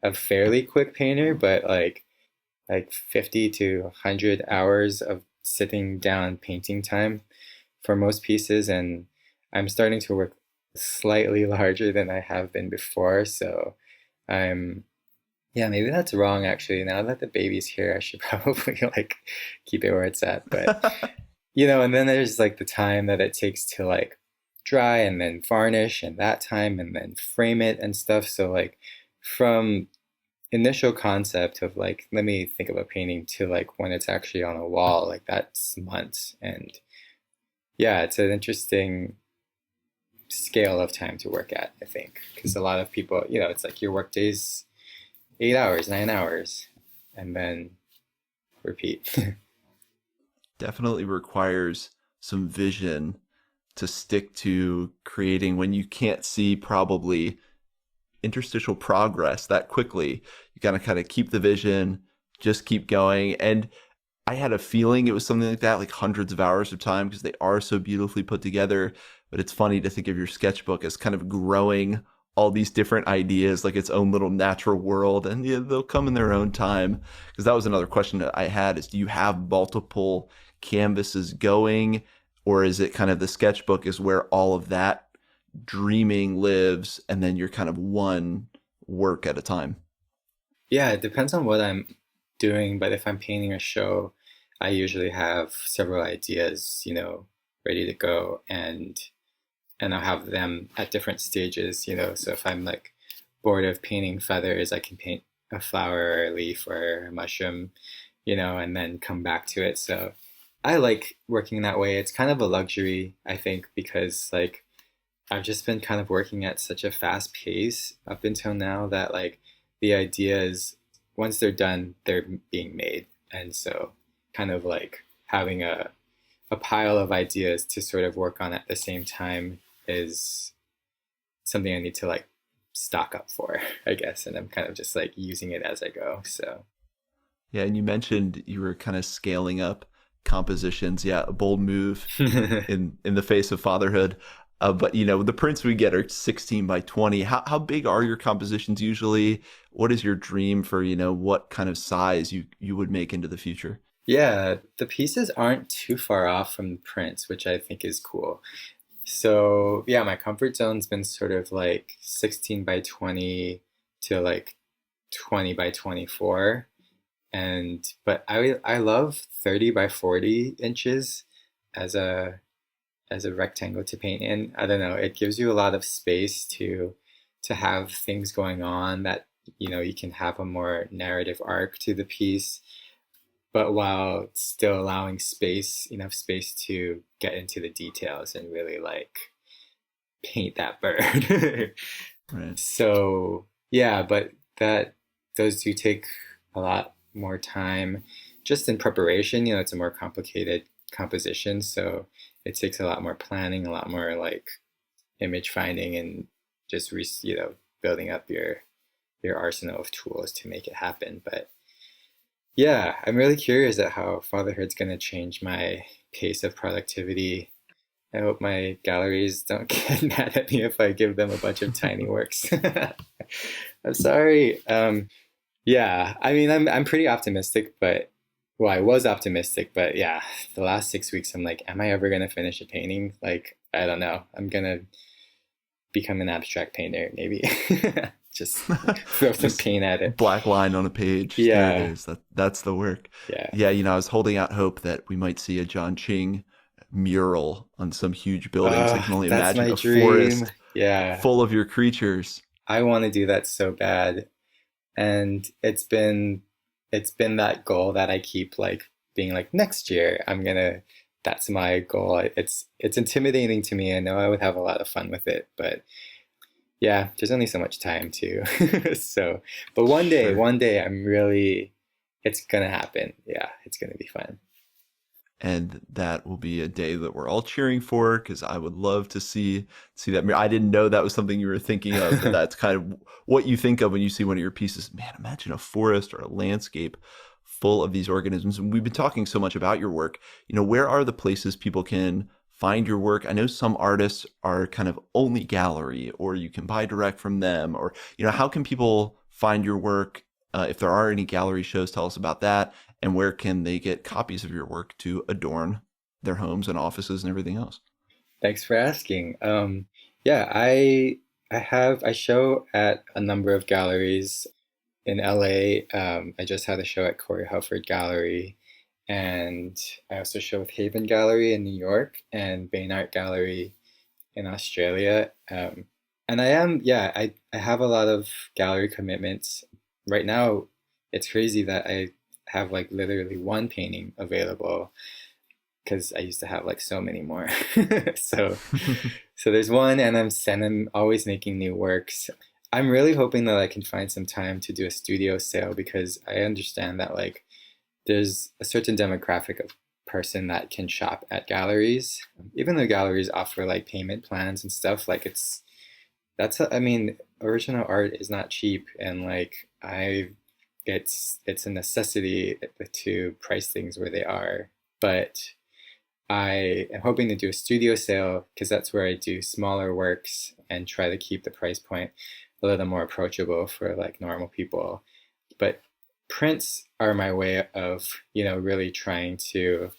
a fairly quick painter, but like 50 to 100 hours of sitting down painting time for most pieces. And I'm starting to work slightly larger than I have been before. So I'm, yeah, maybe that's wrong actually. Now that the baby's here, I should probably like keep it where it's at. But and then there's like the time that it takes to like dry and then varnish, and that time, and then frame it and stuff. So like from initial concept of like, let me think of a painting, to like when it's actually on a wall, like that's months. And yeah, it's an interesting scale of time to work at, I think, because a lot of people, it's like your work day's 8 hours, 9 hours, and then repeat. Definitely requires some vision to stick to creating when you can't see probably interstitial progress that quickly. You gotta kind of keep the vision, just keep going. And I had a feeling it was something like that, like hundreds of hours of time, because they are so beautifully put together. But it's funny to think of your sketchbook as kind of growing all these different ideas, like its own little natural world, and yeah, they'll come in their own time. Because that was another question that I had: is do you have multiple canvases going, or is it kind of the sketchbook is where all of that dreaming lives, and then you're kind of one work at a time? Yeah, it depends on what I'm doing, but if I'm painting a show, I usually have several ideas, ready to go, and I'll have them at different stages. So if I'm like bored of painting feathers, I can paint a flower or a leaf or a mushroom, and then come back to it. So I like working that way. It's kind of a luxury, I think, because like I've just been kind of working at such a fast pace up until now that like the ideas, once they're done, they're being made. And so kind of like having a pile of ideas to sort of work on at the same time is something I need to like stock up for, I guess. And I'm kind of just like using it as I go. So Yeah, and you mentioned you were kind of scaling up compositions. Yeah, a bold move in the face of fatherhood. But the prints we get are 16 by 20. How big are your compositions usually? What is your dream for what kind of size you would make into the future? yeah, the pieces aren't too far off from the prints, which I think is cool. So yeah, my comfort zone's been sort of like 16 by 20 to like 20 by 24. But I love 30 by 40 inches as a rectangle to paint in. I don't know, it gives you a lot of space to have things going on that you can have a more narrative arc to the piece, but while still allowing enough space to get into the details and really like paint that bird. Right. So yeah, but those do take a lot more time just in preparation. It's a more complicated composition. So it takes a lot more planning, a lot more like image finding, and just building up your arsenal of tools to make it happen. But yeah, I'm really curious at how fatherhood's going to change my pace of productivity. I hope my galleries don't get mad at me if I give them a bunch of tiny works. I'm sorry. Yeah, I mean, I'm pretty optimistic, but well, I was optimistic, but yeah, the last 6 weeks, I'm like, am I ever gonna finish a painting? Like, I don't know. I'm gonna become an abstract painter, maybe. Just throw some Just paint at it. black line on a page. There it Yeah, is. That's the work. yeah. Yeah, I was holding out hope that we might see a Jon Ching mural on some huge buildings. I can only That's imagine my a dream. forest Yeah, full of your creatures. I want to do that so bad, and it's been that goal that I keep like being like, next year I'm gonna. That's my goal. It's intimidating to me. I know I would have a lot of fun with it, but yeah, there's only so much time too. So, but Sure. one day it's gonna happen. Yeah, it's gonna be fun. And that will be a day that we're all cheering for, because I would love to see that. I didn't know that was something you were thinking of, but that's kind of what you think of when you see one of your pieces. Man, imagine a forest or a landscape full of these organisms. And we've been talking so much about your work. Where are the places people can find your work? I know some artists are kind of only gallery, or you can buy direct from them, or how can people find your work? If there are any gallery shows, tell us about that. And where can they get copies of your work to adorn their homes and offices and everything else? Thanks for asking. Yeah, I show at a number of galleries in LA. I just had a show at Corey Hufford Gallery, and I also show with Haven Gallery in New York and Bain Art Gallery in Australia. And I have a lot of gallery commitments. Right now, it's crazy that I have like literally one painting available because I used to have like so many more. so so there's one, and I'm always making new works. I'm really hoping that I can find some time to do a studio sale, because I understand that like there's a certain demographic of person that can shop at galleries, even though galleries offer like payment plans and stuff. Like I mean, original art is not cheap, and like it's a necessity to price things where they are. But I am hoping to do a studio sale, because that's where I do smaller works and try to keep the price point a little more approachable for like normal people. But prints are my way of, really trying to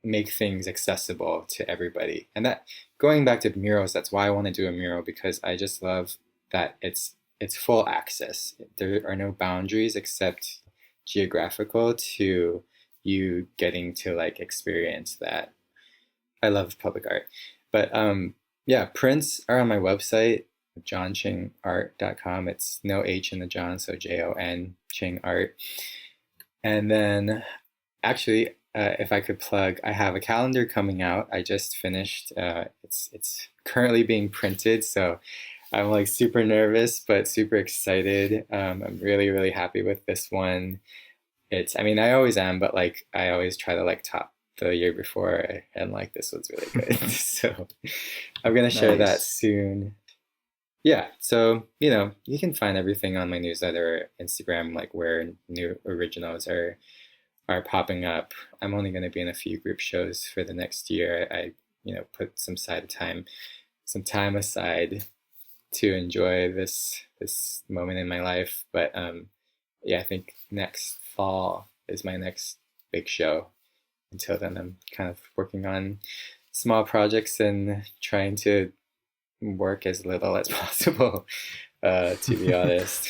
make things accessible to everybody. And that, going back to murals, that's why I want to do a mural, because I just love that it's full access. There are no boundaries except geographical to you getting to like experience that. I love public art. But yeah, prints are on my website, jonchinart.com. It's no H in the John, so Jon Ching Art. And then actually, if I could plug, I have a calendar coming out. I just finished. It's currently being printed, so I'm like super nervous but super excited. I'm really really happy with this one. I mean, I always am, but like I always try to like top the year before, and like this was really good. So I'm gonna share that Nice. soon. Yeah, so you can find everything on my newsletter, Instagram, like where new originals are popping up. I'm only going to be in a few group shows for the next year. I put some time aside to enjoy this moment in my life. But yeah, I think next fall is my next big show. Until then, I'm kind of working on small projects and trying to work as little as possible. To be honest.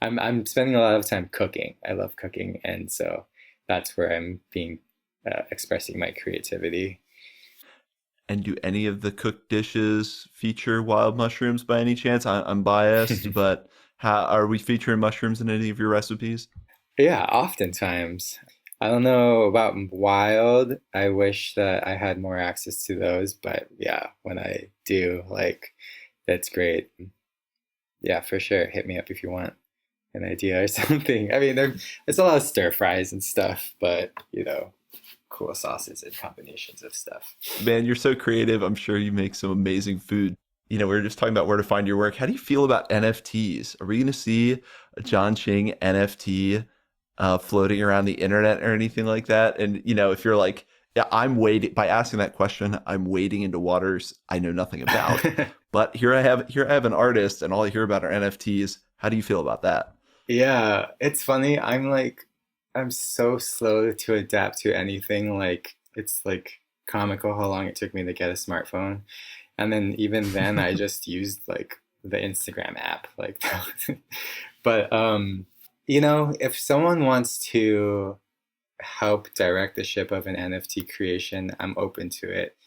I'm spending a lot of time cooking. I love cooking, and so that's where I'm being expressing my creativity. And do any of the cooked dishes feature wild mushrooms by any chance? I'm biased, but how are we featuring mushrooms in any of your recipes? Yeah, oftentimes. I don't know about wild. I wish that I had more access to those, but yeah, when I do, like, that's great. Yeah, for sure. Hit me up if you want an idea or something. I mean, it's a lot of stir fries and stuff, but cool sauces and combinations of stuff. Man, you're so creative. I'm sure you make some amazing food. We were just talking about where to find your work. How do you feel about NFTs? Are we going to see a Jon Ching NFT floating around the internet or anything like that? And, if you're like, yeah, I'm waiting, by asking that question, I'm wading into waters I know nothing about. But here I have an artist and all I hear about are NFTs. How do you feel about that? Yeah, it's funny. I'm so slow to adapt to anything. Like, it's like comical how long it took me to get a smartphone. And then even then, I just used like the Instagram app. Like, but if someone wants to help direct the ship of an NFT creation, I'm open to it.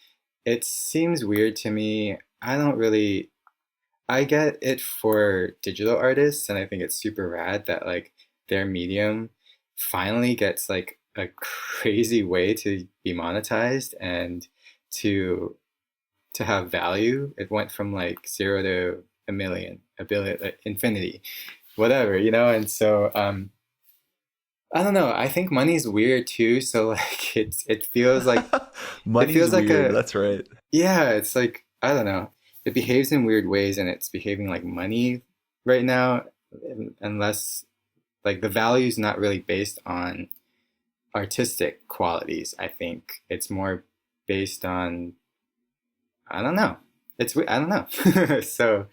It seems weird to me. I get it for digital artists, and I think it's super rad that like their medium finally gets like a crazy way to be monetized and to to have value. It went from like zero to a million, a billion, like infinity, whatever, And so I don't know. I think money's weird too. So like it Money's feels like weird. a That's right. yeah. It's like I don't know. It behaves in weird ways, and it's behaving like money right now, unless like the value is not really based on artistic qualities. I think it's more based on I don't know. I don't know. So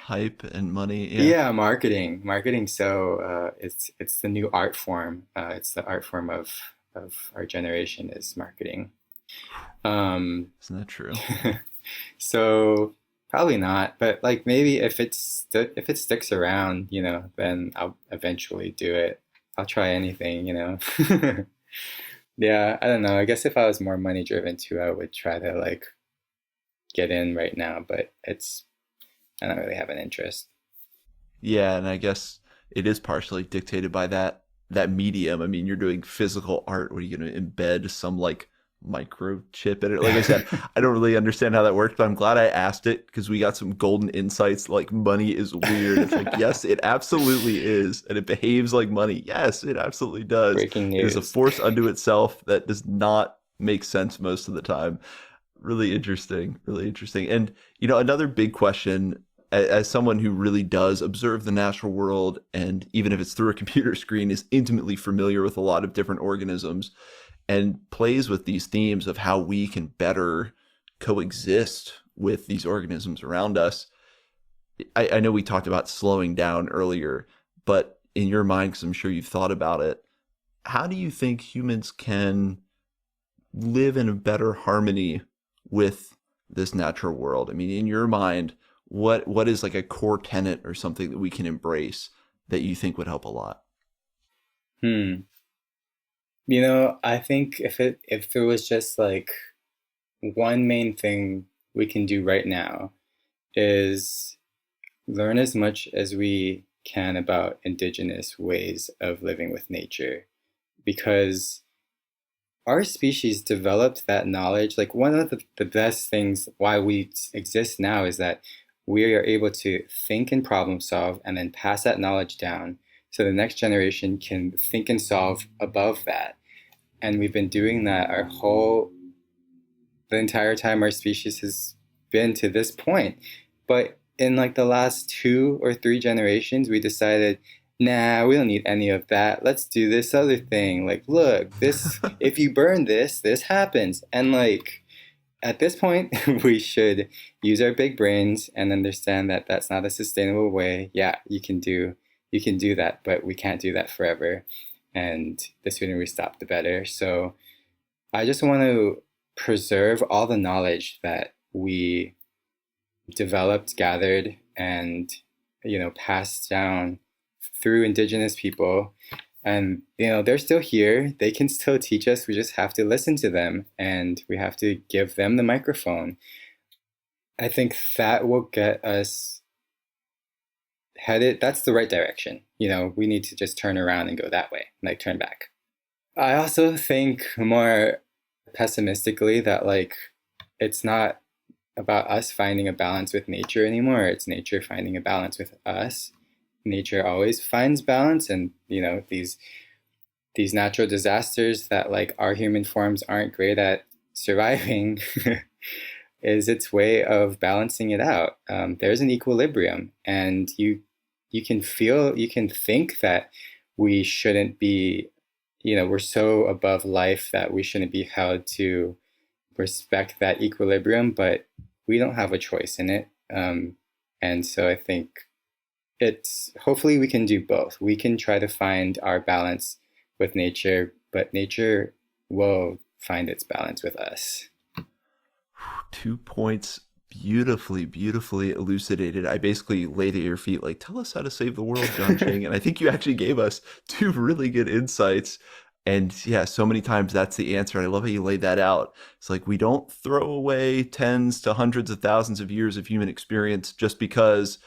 Hype and money. Yeah. yeah, marketing. So it's the new art form. It's the art form of our generation is marketing. Isn't that true? So probably not, but like maybe if it sticks around, then I'll eventually do it. I'll try anything. Yeah, I don't know. I guess if I was more money driven too, I would try to like get in right now, but I don't really have an interest. Yeah, and I guess it is partially dictated by that medium. I mean, you're doing physical art. What are you going to embed some like microchip in it? Like I said, I don't really understand how that works, but I'm glad I asked it because we got some golden insights. Like money is weird. It's like, yes, it absolutely is, and it behaves like money. Yes, it absolutely does. Breaking It is a news. force unto itself that does not make sense most of the time. Really interesting, really interesting. And another big question, as someone who really does observe the natural world, and even if it's through a computer screen, is intimately familiar with a lot of different organisms and plays with these themes of how we can better coexist with these organisms around us. I know we talked about slowing down earlier, but in your mind, because I'm sure you've thought about it, how do you think humans can live in a better harmony with this natural world? I mean, in your mind, what is like a core tenet or something that we can embrace that you think would help a lot? Hmm. I think if there was just like one main thing we can do right now is learn as much as we can about indigenous ways of living with nature, because our species developed that knowledge. Like one of the best things why we exist now is that we are able to think and problem solve and then pass that knowledge down so the next generation can think and solve above that. And we've been doing that the entire time our species has been to this point. But in like the last 2 or 3 generations, we decided, nah, we don't need any of that. Let's do this other thing. Like, look, if you burn this happens. And like, at this point, we should use our big brains and understand that that's not a sustainable way. Yeah, you can do that, but we can't do that forever. And the sooner we stop, the better. So I just want to preserve all the knowledge that we developed, gathered, and passed down through indigenous people. And they're still here. They can still teach us. We just have to listen to them, and we have to give them the microphone. I think that will get us headed. That's the right direction. We need to just turn around and go that way, like turn back. I also think more pessimistically that like it's not about us finding a balance with nature anymore. It's nature finding a balance with us. Nature always finds balance, and these these natural disasters that like our human forms aren't great at surviving is its way of balancing it out. There's an equilibrium, and you can feel, you can think that we shouldn't be, we're so above life that we shouldn't be held to respect that equilibrium, but we don't have a choice in it. And so I think it's hopefully we can do both. We can try to find our balance with nature, but nature will find its balance with us. 2 points beautifully elucidated. I basically laid at your feet like, tell us how to save the world, Jon Ching. And I think you actually gave us two really good insights. And yeah, so many times that's the answer. I love how you laid that out. It's like we don't throw away tens to hundreds of thousands of years of human experience just because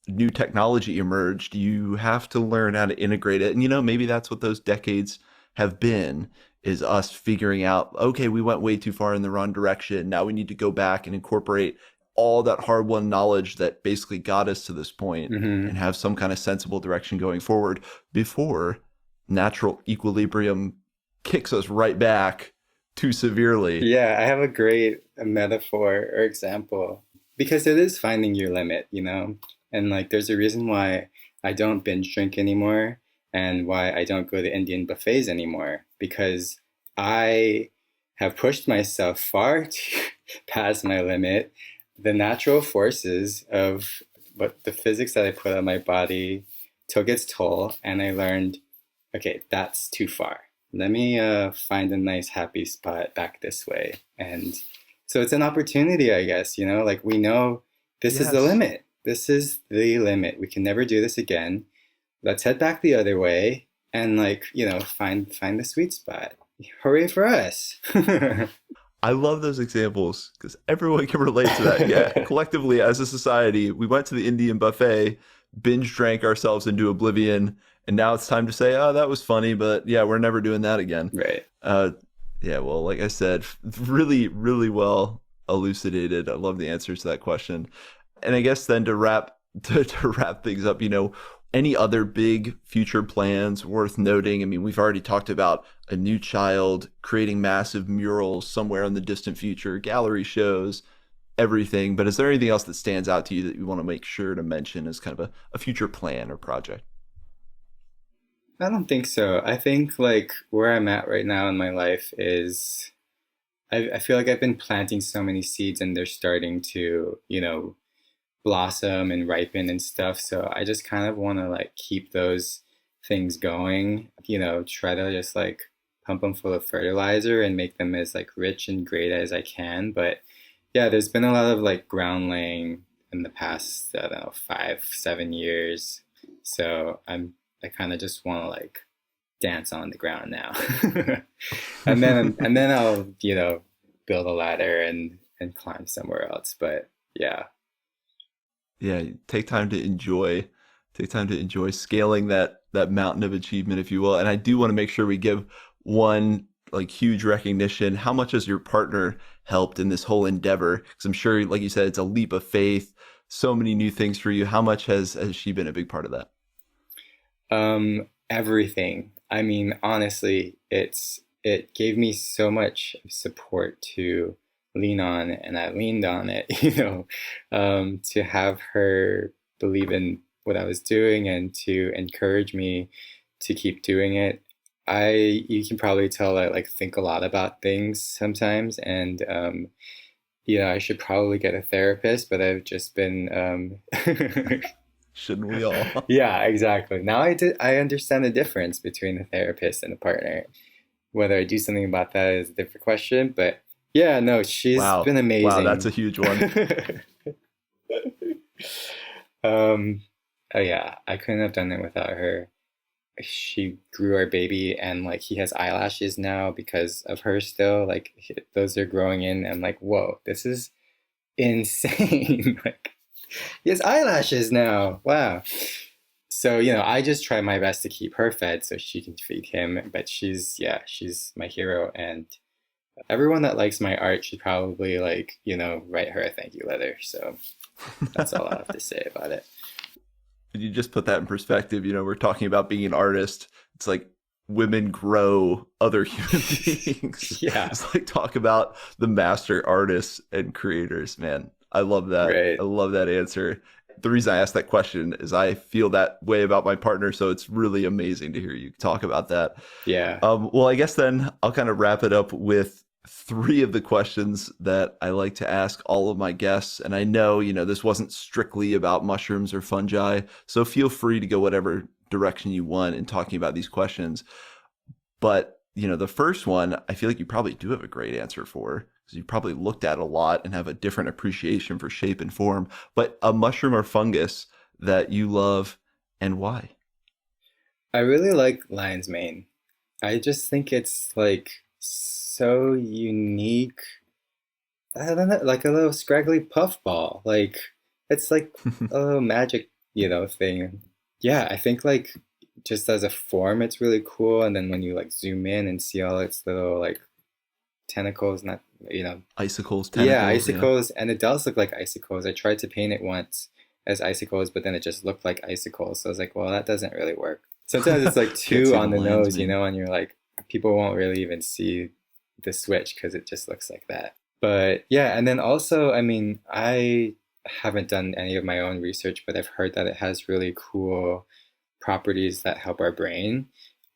new technology emerged. You have to learn how to integrate it. And maybe that's what those decades have been, is us figuring out, okay, we went way too far in the wrong direction. Now we need to go back and incorporate all that hard-won knowledge that basically got us to this point and have some kind of sensible direction going forward before natural equilibrium kicks us right back too severely. Yeah, I have a great metaphor or example, because it is finding your limit, and like there's a reason why I don't binge drink anymore and why I don't go to Indian buffets anymore, because I have pushed myself far past my limit. The natural forces of what the physics that I put on my body took its toll, and I learned, okay, that's too far. Let me find a nice happy spot back this way. And so it's an opportunity, I guess, like we know this is the limit. This is the limit. We can never do this again. Let's head back the other way and find the sweet spot. Hooray for us. I love those examples because everyone can relate to that. Yeah, collectively as a society, we went to the Indian buffet, binge drank ourselves into oblivion, and now it's time to say, oh, that was funny, but yeah, we're never doing that again. Right. Yeah, well, like I said, really well elucidated. I love the answers to that question. And I guess then to wrap things up, any other big future plans worth noting? I mean, we've already talked about a new child, creating massive murals somewhere in the distant future, gallery shows, everything. But is there anything else that stands out to you that you want to make sure to mention as kind of a future plan or project? I don't think so. I think like where I'm at right now in my life is I feel like I've been planting so many seeds and they're starting to, blossom and ripen and stuff. So I just kind of want to like keep those things going, try to just like pump them full of fertilizer and make them as like rich and great as I can. But yeah, there's been a lot of like ground laying in the past, I don't know, 5-7 years. So I kind of just want to like dance on the ground now. and then I'll, build a ladder and climb somewhere else. But yeah. Yeah, take time to enjoy scaling that mountain of achievement, if you will. And I do want to make sure we give one like huge recognition. How much has your partner helped in this whole endeavor? Because I'm sure, like you said, it's a leap of faith, so many new things for you. How much has she been a big part of that? Everything. I mean, honestly, it gave me so much support to lean on, and I leaned on it, to have her believe in what I was doing and to encourage me to keep doing it. You can probably tell I like think a lot about things sometimes, and I should probably get a therapist, but I've just been Shouldn't we all? Yeah, exactly. Now I understand the difference between a therapist and a partner. Whether I do something about that is a different question, but yeah, no, she's been amazing. Wow, that's a huge one. Oh yeah, I couldn't have done it without her. She grew our baby, and like he has eyelashes now because of her still. Like those are growing in, and like, whoa, this is insane. Like he has eyelashes now. Wow. So, I just try my best to keep her fed so she can feed him. But she's my hero. And everyone that likes my art should probably write her a thank you letter. So that's all I have to say about it. You just put that in perspective. We're talking about being an artist. It's like women grow other human beings. Yeah, It's like talk about the master artists and creators, man. I love that. I right. love that answer. The reason I asked that question is I feel that way about my partner, so it's really amazing to hear you talk about that. Yeah. Well, I guess then I'll kind of wrap it up with three of the questions that I like to ask all of my guests. And I know, this wasn't strictly about mushrooms or fungi, so feel free to go whatever direction you want in talking about these questions. But, the first one, I feel like you probably do have a great answer for because you probably looked at a lot and have a different appreciation for shape and form. But a mushroom or fungus that you love and why? I really like lion's mane. I just think it's like so unique. I don't know, like a little scraggly puffball. Like it's like a little magic, thing. Yeah, I think like just as a form, it's really cool. And then when you like zoom in and see all its little like tentacles, not, Icicles, yeah, tentacles, yeah. icicles, and it does look like icicles. I tried to paint it once as icicles, but then it just looked like icicles. So I was like, well, that doesn't really work. Sometimes it's like Can't too see on the the lion's nose, mane. and you're like, people won't really even see the switch because it just looks like that. But yeah, and then also, I mean, I haven't done any of my own research, but I've heard that it has really cool properties that help our brain.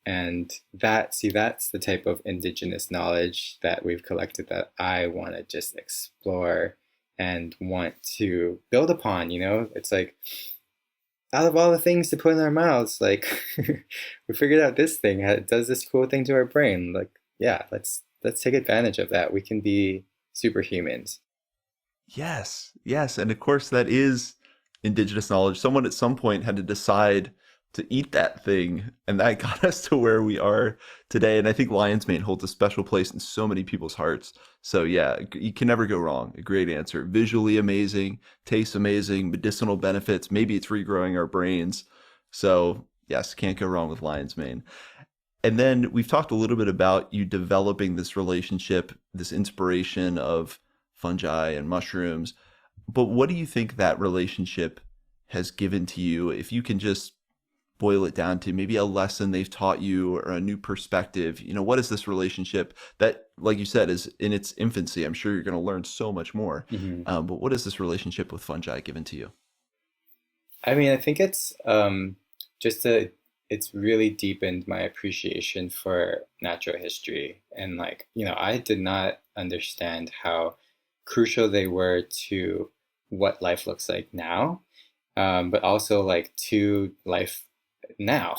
And that's the type of indigenous knowledge that we've collected that I want to just explore and want to build upon, It's like out of all the things to put in our mouths, like we figured out this thing does this cool thing to our brain. Like, yeah, let's take advantage of that. We can be superhumans. Yes, yes. And of course, that is indigenous knowledge. Someone at some point had to decide to eat that thing, and that got us to where we are today. And I think lion's mane holds a special place in so many people's hearts. So, yeah, you can never go wrong. A great answer. Visually amazing, tastes amazing, medicinal benefits. Maybe it's regrowing our brains. So, yes, can't go wrong with lion's mane. And then we've talked a little bit about you developing this relationship, this inspiration of fungi and mushrooms. But what do you think that relationship has given to you? If you can just boil it down to maybe a lesson they've taught you or a new perspective, what is this relationship that, like you said, is in its infancy? I'm sure you're going to learn so much more. Hmm. But what is this relationship with fungi given to you? I mean, I think it's just a it's really deepened my appreciation for natural history. And like, I did not understand how crucial they were to what life looks like now, but also like to life now.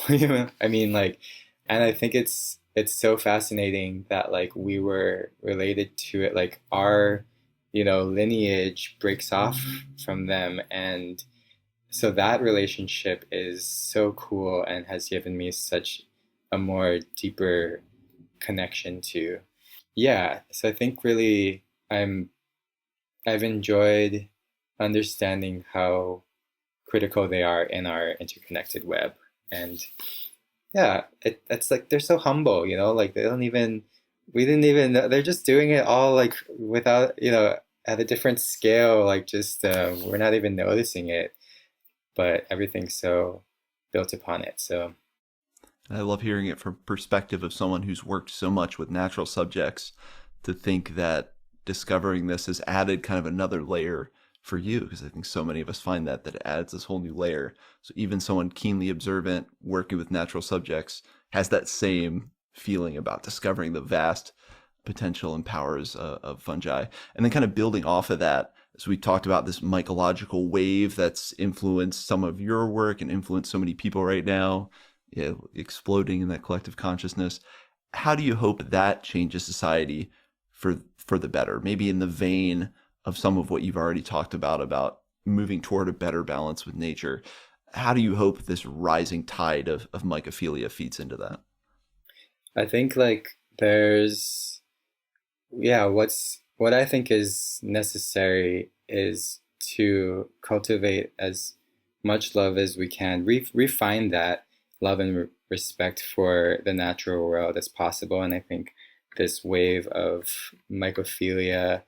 I mean, like, and I think it's so fascinating that like we were related to it, like our lineage breaks off from them, and so that relationship is so cool and has given me such a more deeper connection to. Yeah, so I think really I've enjoyed understanding how critical they are in our interconnected web. And yeah, it's like they're so humble, like they don't even, we didn't even, they're just doing it all like without, at a different scale, like just, we're not even noticing it, but everything's so built upon it. So, And I love hearing it from perspective of someone who's worked so much with natural subjects to think that discovering this has added kind of another layer for you, because I think so many of us find that it adds this whole new layer. So even someone keenly observant working with natural subjects has that same feeling about discovering the vast potential and powers of fungi. And then kind of building off of that, as we talked about this mycological wave that's influenced some of your work and influenced so many people right now, exploding in that collective consciousness. How do you hope that changes society for the better? Maybe in the vein of some of what you've already talked about moving toward a better balance with nature. How do you hope this rising tide of mycophilia feeds into that? I think like there's, yeah, what I think is necessary is to cultivate as much love as we can, refine that love and respect for the natural world as possible. And I think this wave of mycophilia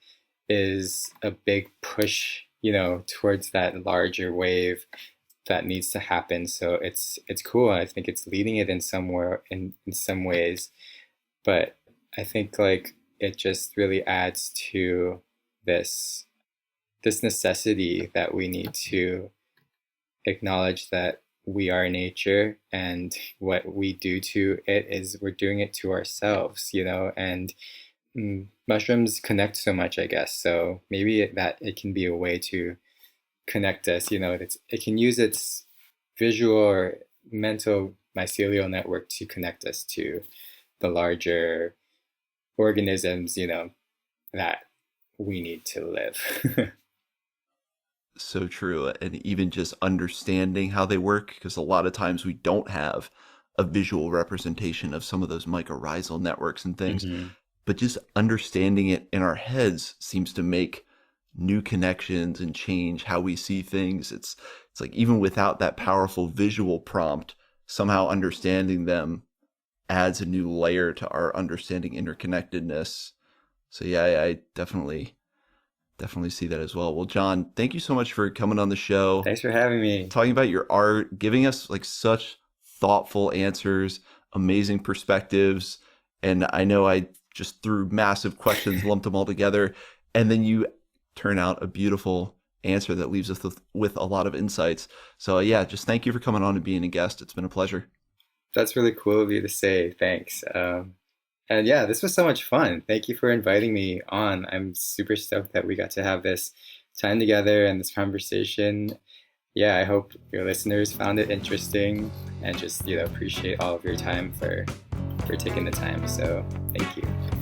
is a big push, towards that larger wave. that needs to happen. So it's cool. I think it's leading it in somewhere in some ways, but I think like it just really adds to this this necessity that we need to acknowledge that we are nature, and what we do to it is we're doing it to ourselves, you know, and mushrooms connect so much, I guess. So maybe that it can be a way to connect us, you know, it can use its visual or mental mycelial network to connect us to the larger organisms, you know, that we need to live. So true. And even just understanding how they work, because a lot of times we don't have a visual representation of some of those mycorrhizal networks and things, Hmm. but just understanding it in our heads seems to make new connections and change how we see things. It's like even without that powerful visual prompt, somehow understanding them adds a new layer to our understanding interconnectedness. So yeah, I definitely see that as well. Well, Jon, thank you so much for coming on the show, Thanks for having me. talking about your art, giving us like such thoughtful answers, amazing perspectives. And I know I just threw massive questions, lumped them all together, and then you turn out a beautiful answer that leaves us with a lot of insights. So yeah, just thank you for coming on and being a guest. It's been a pleasure. That's really cool of you to say. Thanks. And yeah, this was so much fun. Thank you for inviting me on. I'm super stoked that we got to have this time together and this conversation. Yeah, I hope your listeners found it interesting, and just, you know, appreciate all of your time for taking the time. So thank you.